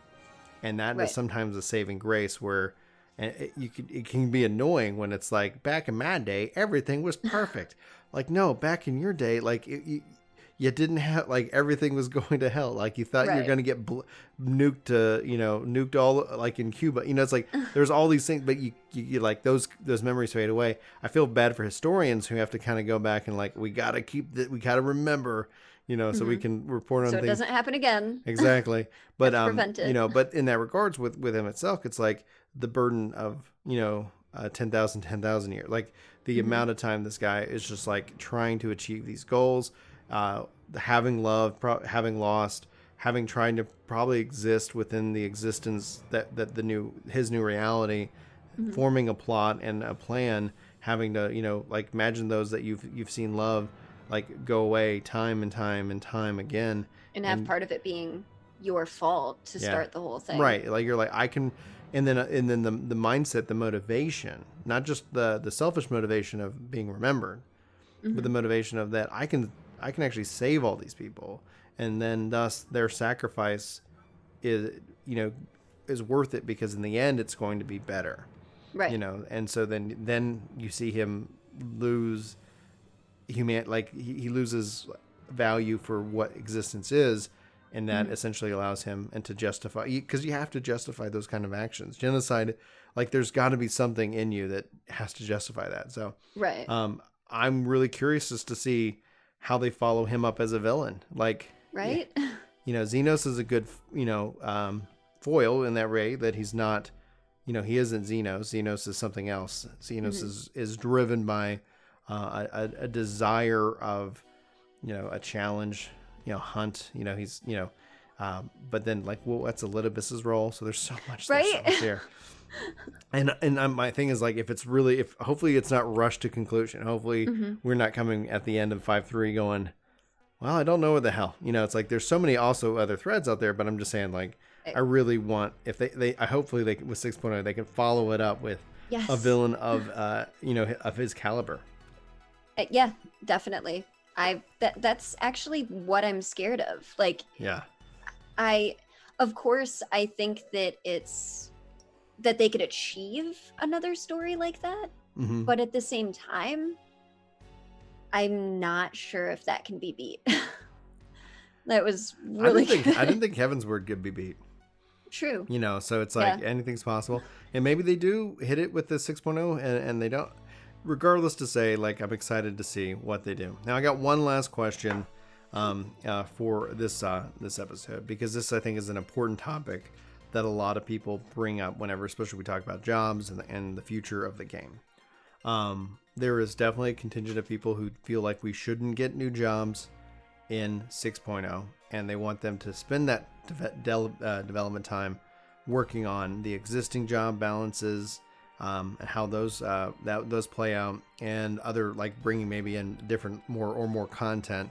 S1: and that is sometimes a saving grace, where And it can be annoying when it's like, back in my day, everything was perfect. Like, no, back in your day, like you didn't have, like, everything was going to hell. Like, you thought you were going to get nuked, nuked all, like in Cuba. It's like there's all these things, but you like those memories fade away. I feel bad for historians who have to kind of go back and like, we got to remember, so we can report on
S2: so
S1: things.
S2: it doesn't happen again.
S1: Exactly. But,
S2: prevent it.
S1: but in that regards with him itself, it's like the burden of, 10,000 years, like the amount of time this guy is just like trying to achieve these goals, having loved, having lost, having trying to probably exist within the existence that his new reality, forming a plot and a plan, having to, like, imagine those that you've seen love, like, go away time and time and time again.
S2: And have part of it being your fault to start the whole thing.
S1: Right. Like, you're like, I can, and then the mindset, the motivation, not just the selfish motivation of being remembered, but the motivation of that I can actually save all these people, and then thus their sacrifice is worth it, because in the end it's going to be better.
S2: Right.
S1: And so then you see him lose like he loses value for what existence is, and that essentially allows him and to justify, because you have to justify those kind of actions. Genocide, like, there's got to be something in you that has to justify that. So
S2: right.
S1: I'm really curious as to see how they follow him up as a villain. Like,
S2: right.
S1: Xenos is a good, foil in that way, that he's not, he isn't Xenos. Xenos is something else. Xenos is driven by a desire of, a challenge, hunt, he's, but then, like, well, that's Elidibus's role. So there's so much there. And my thing is, like, hopefully it's not rushed to conclusion. Hopefully we're not coming at the end of 5.3 going, well, I don't know what the hell, it's like, there's so many also other threads out there, but I'm just saying, like, I really want, if hopefully they with 6.0, they can follow it up with a villain of, of his caliber.
S2: Yeah, definitely. That's actually what I'm scared of. Like, of course, I think that that they could achieve another story like that, but at the same time, I'm not sure if that can be beat. That was really
S1: I didn't think Heaven's Word could be beat.
S2: True.
S1: So it's like anything's possible, and maybe they do hit it with the 6.0, and they don't. Regardless, to say, like, I'm excited to see what they do. Now, I got one last question for this episode, because this, I think, is an important topic that a lot of people bring up whenever, especially we talk about jobs and the future of the game. There is definitely a contingent of people who feel like we shouldn't get new jobs in 6.0, and they want them to spend that development time working on the existing job balances, and how those play out, and other, like, bringing maybe in different more content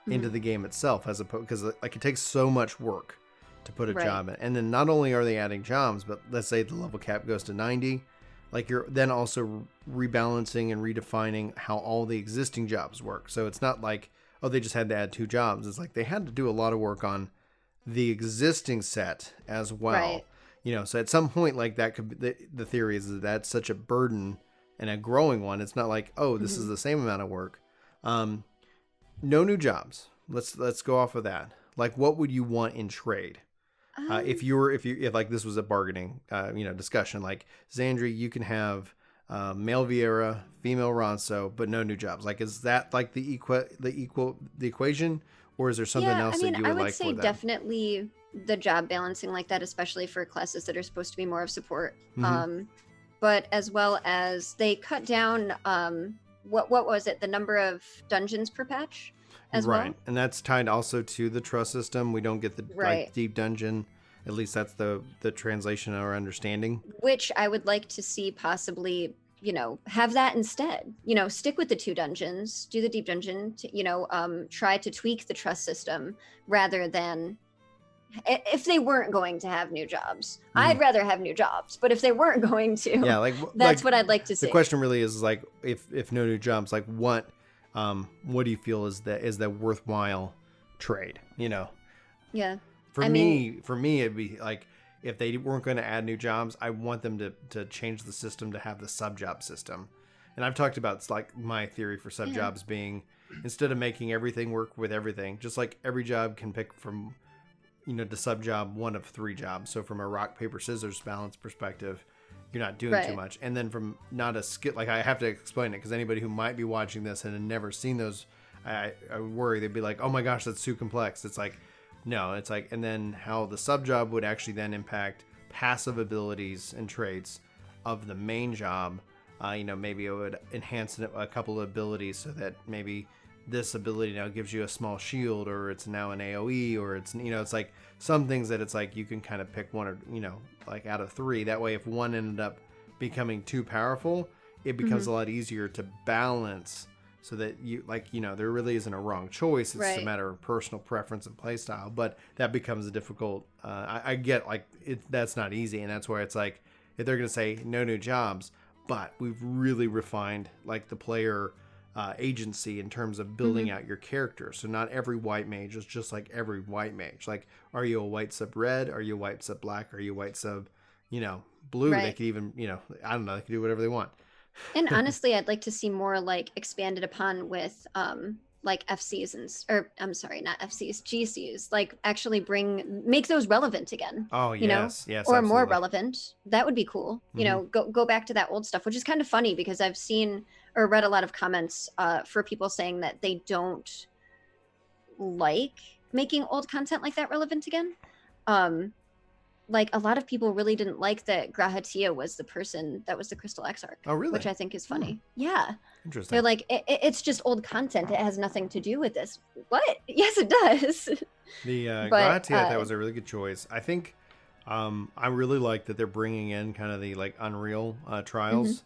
S1: into the game itself, as opposed, because, like, it takes so much work to put a job in. And then not only are they adding jobs, but let's say the level cap goes to 90, like, you're then also rebalancing and redefining how all the existing jobs work. So it's not like, oh, they just had to add 2 jobs. It's like they had to do a lot of work on the existing set as well.
S2: Right.
S1: So at some point, like, that could be, the theory is that that's such a burden and a growing one. It's not like, oh, this is the same amount of work. No new jobs. Let's go off of that. Like, what would you want in trade? If like this was a bargaining, discussion, like, Xandrii, you can have male Vieira, female Ronso, but no new jobs. Like, is that like the equation, or is there something else that you would like for that? I would say
S2: definitely the job balancing like that, especially for classes that are supposed to be more of support. But as well as they cut down, what was it? The number of dungeons per patch as well.
S1: Right. And that's tied also to the trust system. We don't get the like, deep dungeon. At least that's the translation or understanding. Which
S2: I would like to see possibly, have that instead. Stick with the 2 dungeons, do the deep dungeon, try to tweak the trust system rather than, if they weren't going to have new jobs. I'd rather have new jobs, but if they weren't going to, that's what I'd like to see.
S1: The question really is, like, if no new jobs, like, what do you feel is the worthwhile trade?
S2: Yeah.
S1: For me, it'd be like, if they weren't going to add new jobs, I want them to change the system to have the sub job system. And I've talked about, it's like my theory for sub jobs being, instead of making everything work with everything, just like every job can pick from, the sub job one of 3 jobs. So from a rock, paper, scissors balance perspective, you're not doing too much. And then from not a skill, like I have to explain it because anybody who might be watching this and had never seen those, I worry they'd be like, oh my gosh, that's too complex. It's like, no, it's like, and then how the sub job would actually then impact passive abilities and traits of the main job. Maybe it would enhance a couple of abilities so that maybe this ability now gives you a small shield, or it's now an AoE, or it's, it's like some things that it's like you can kind of pick one, or, like out of 3. That way, if one ended up becoming too powerful, it becomes a lot easier to balance so that there really isn't a wrong choice. It's a matter of personal preference and play style, but that becomes a difficult, I get like that's not easy. And that's where it's like, if they're going to say no new jobs, but we've really refined like the player agency in terms of building out your character. So not every white mage is just like every white mage. Like, are you a white sub red? Are you a white sub black? Are you a white sub, blue? They could even, I don't know, they could do whatever they want.
S2: And honestly, I'd like to see more like expanded upon with like FCs or I'm sorry, not FCs, GCs, like actually make those relevant again.
S1: Oh, yes, yes,
S2: or
S1: absolutely.
S2: more relevant. That would be cool. Go back to that old stuff, which is kind of funny because I've seen or read a lot of comments for people saying that they don't like making old content like that relevant again. Like a lot of people really didn't like that Grahatia was the person that was the Crystal Exarch.
S1: Oh, really?
S2: Which I think is funny. Yeah.
S1: Interesting.
S2: They're like, it's just old content. It has nothing to do with this. What? Yes, it does.
S1: The Grahatia, I thought was a really good choice. I think I really like that they're bringing in kind of the like Unreal trials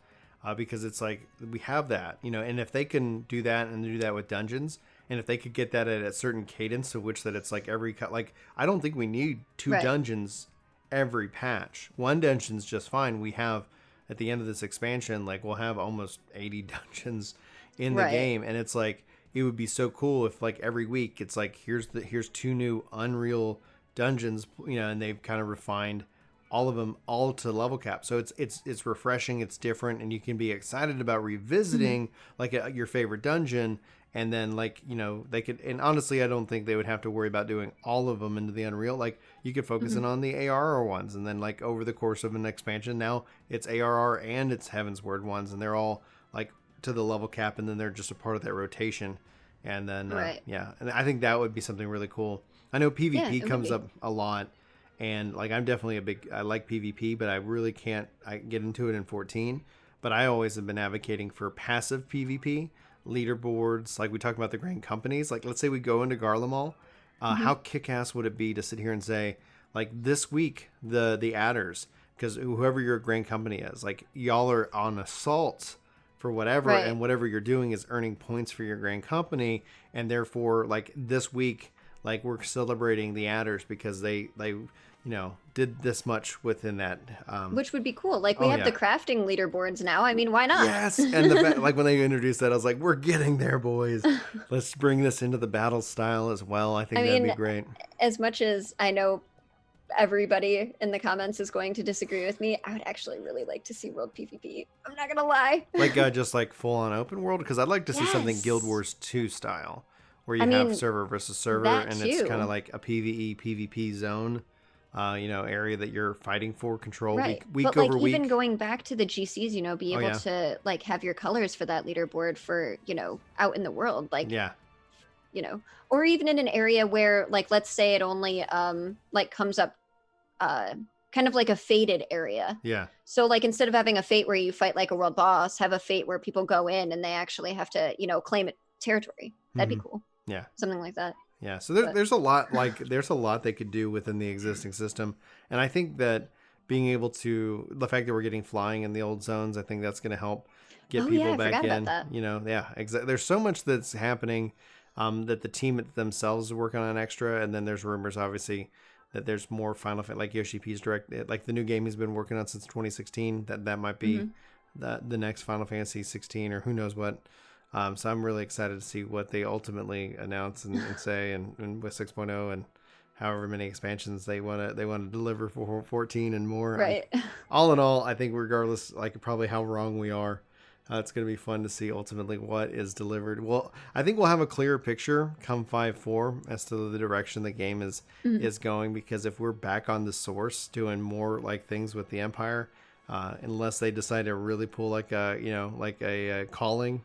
S1: because it's like we have that, and if they can do that and do that with dungeons, and if they could get that at a certain cadence to which that it's like I don't think we need 2 dungeons every patch. 1 dungeon's just fine. We have at the end of this expansion, like we'll have almost 80 dungeons in the game, and it's like it would be so cool if like every week it's like here's 2 new Unreal dungeons, and they've kind of refined all of them all to level cap. So it's refreshing, it's different, and you can be excited about revisiting like your favorite dungeon. And then like, they could, and honestly, I don't think they would have to worry about doing all of them into the Unreal. Like you could focus in on the ARR ones. And then like over the course of an expansion, now it's ARR and it's Heaven's Word ones. And they're all like to the level cap. And then they're just a part of that rotation. And then, and I think that would be something really cool. I know PvP comes up a lot. And like, I'm definitely I like PvP, but I really can't get into it in 14. But I always have been advocating for passive PvP. Leaderboards, like we talked about the grand companies, like let's say we go into Garlemald, how kick-ass would it be to sit here and say like this week the adders, because whoever your grand company is, like y'all are on assault for whatever, and whatever you're doing is earning points for your grand company, and therefore like this week like we're celebrating the adders because they did this much within that.
S2: Which would be cool. Like we have the crafting leaderboards now. I mean, why not?
S1: Yes. And like when they introduced that, I was like, we're getting there, boys. Let's bring this into the battle style as well. I think that'd be great.
S2: As much as I know everybody in the comments is going to disagree with me, I would actually really like to see world PvP. I'm not going to lie.
S1: Like just like full on open world. Because I'd like to see something Guild Wars 2 style where you have server versus server. And it's kind of like a PvE, PvP zone. Area that you're fighting for control week
S2: but
S1: over
S2: like
S1: week.
S2: Even going back to the GCs, be able to like have your colors for that leaderboard for, out in the world, like, or even in an area where like, let's say it only like comes up kind of like a fated area.
S1: Yeah.
S2: So like instead of having a fate where you fight like a world boss, have a fate where people go in and they actually have to, claim it territory. That'd be cool.
S1: Yeah.
S2: Something like that.
S1: Yeah, so there's a lot they could do within the existing system, and I think that being able to the fact that we're getting flying in the old zones, I think that's going to help get people back in. About that. There's so much that's happening that the team themselves are working on extra, and then there's rumors obviously that there's more Final Fantasy, like Yoshi P's direct, like the new game he's been working on since 2016. That might be the next Final Fantasy 16 or who knows what. So I'm really excited to see what they ultimately announce and say and with 6.0 and however many expansions they want to deliver for 14 and more.
S2: Right.
S1: All in all, I think regardless, like probably how wrong we are, it's going to be fun to see ultimately what is delivered. Well, I think we'll have a clearer picture come 5.4 as to the direction the game is going, because if we're back on the source doing more like things with the Empire, unless they decide to really pull like a calling,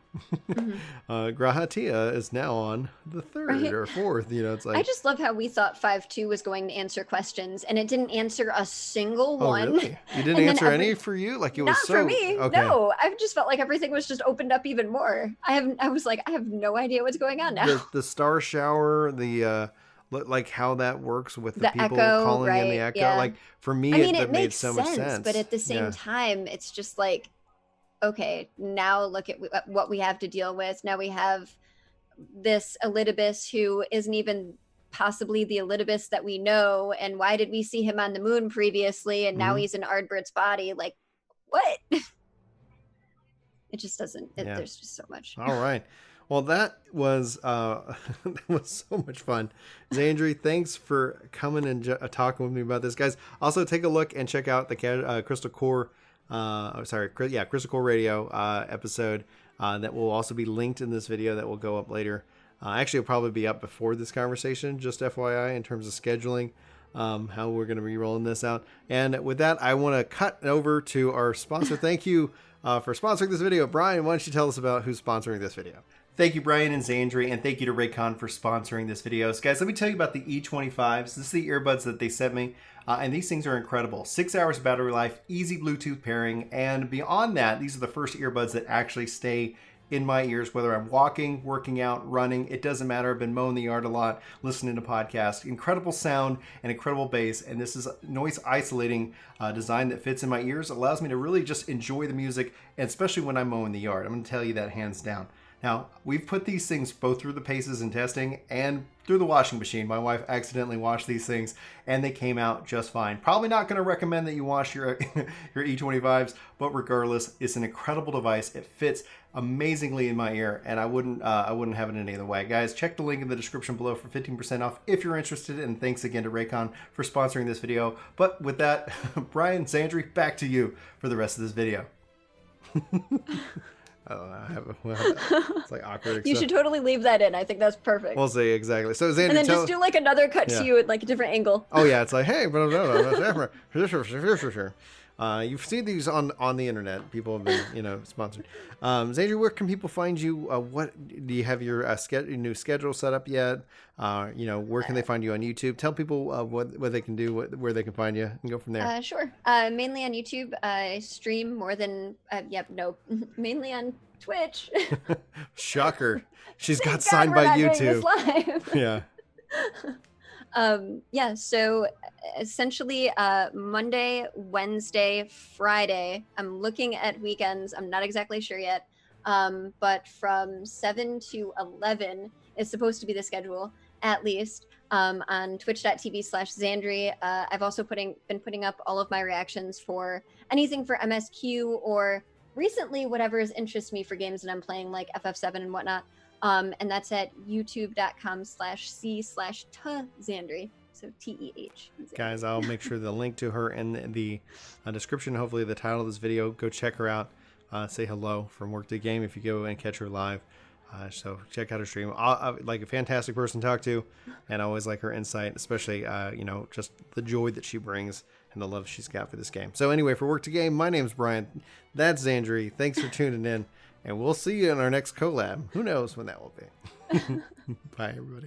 S1: Grahatia is now on the third or fourth. It's like,
S2: I just love how we thought 5.2 was going to answer questions, and it didn't answer a single one.
S1: Really? You didn't answer any for you? Like it was
S2: not
S1: so...
S2: for me.
S1: Okay.
S2: No, I just felt like everything was just opened up even more. I was like, I have no idea what's going on now.
S1: The star shower, like how that works with the people
S2: echo,
S1: calling
S2: right,
S1: in the echo.
S2: yeah.
S1: Like for me, it made so much sense.
S2: But at the same time, it's just like, okay, now look at what we have to deal with. Now we have this Elidibus who isn't even possibly the Elidibus that we know. And why did we see him on the moon previously? And now he's in Ardbert's body. Like, what? It just doesn't. There's just so much.
S1: All right. Well, that was that was so much fun. Xandrii, thanks for coming and talking with me about this, guys. Also, take a look and check out the Crystal Core, Crystal Core Radio episode that will also be linked in this video that will go up later. Actually, it'll probably be up before this conversation, just FYI, in terms of scheduling, how we're going to be rolling this out. And with that, I want to cut over to our sponsor. Thank you for sponsoring this video. Brian, why don't you tell us about who's sponsoring this video? Thank you, Brian and Xandrii, and thank you to Raycon for sponsoring this video. So guys, let me tell you about the E25s. This is the earbuds that they sent me, and these things are incredible. 6 hours battery life, easy Bluetooth pairing, and beyond that, these are the first earbuds that actually stay in my ears, whether I'm walking, working out, running, it doesn't matter. I've been mowing the yard a lot, listening to podcasts. Incredible sound and incredible bass, and this is a noise isolating design that fits in my ears. It allows me to really just enjoy the music, and especially when I'm mowing the yard. I'm going to tell you that hands down. Now, we've put these things both through the paces and testing and through the washing machine. My wife accidentally washed these things and they came out just fine. Probably not going to recommend that you wash your E25s, but regardless, it's an incredible device. It fits amazingly in my ear, and I wouldn't have it any other way. Guys, check the link in the description below for 15% off if you're interested, and thanks again to Raycon for sponsoring this video. But with that, Brian, Xandrii, back to you for the rest of this video. It's like awkward.
S2: You should totally leave that in. I think that's perfect.
S1: We'll see, exactly. So Xandrii,
S2: and then just do like another cut to you at like a different angle.
S1: Oh yeah, it's like, hey, you've seen these on the internet. People have been, sponsored. Xandrii, where can people find you? What do you have your new schedule set up yet? Where can they find you on YouTube? Tell people what they can do, where they can find you, and go from there.
S2: Sure. Mainly on YouTube. I stream more than mainly on Twitch.
S1: Shocker. She's got signed by YouTube. Yeah.
S2: So essentially Monday, Wednesday, Friday. I'm looking at weekends. I'm not exactly sure yet. But from 7 to 11 is supposed to be the schedule, at least, on twitch.tv/Xandrii. I've also been putting up all of my reactions for anything for MSQ, or recently whatever has interested me for games that I'm playing, like FF7 and whatnot. And that's at youtube.com/c/Xandrii. So TEH.
S1: Guys, I'll make sure the link to her in the description, hopefully the title of this video. Go check her out. Say hello from Work to Game if you go and catch her live. So check out her stream. Like a fantastic person to talk to, and I always like her insight, especially just the joy that she brings and the love she's got for this game. So anyway, for Work to Game, my name's Brian. That's Xandrii. Thanks for tuning in, and we'll see you in our next collab. Who knows when that will be. Bye, everybody.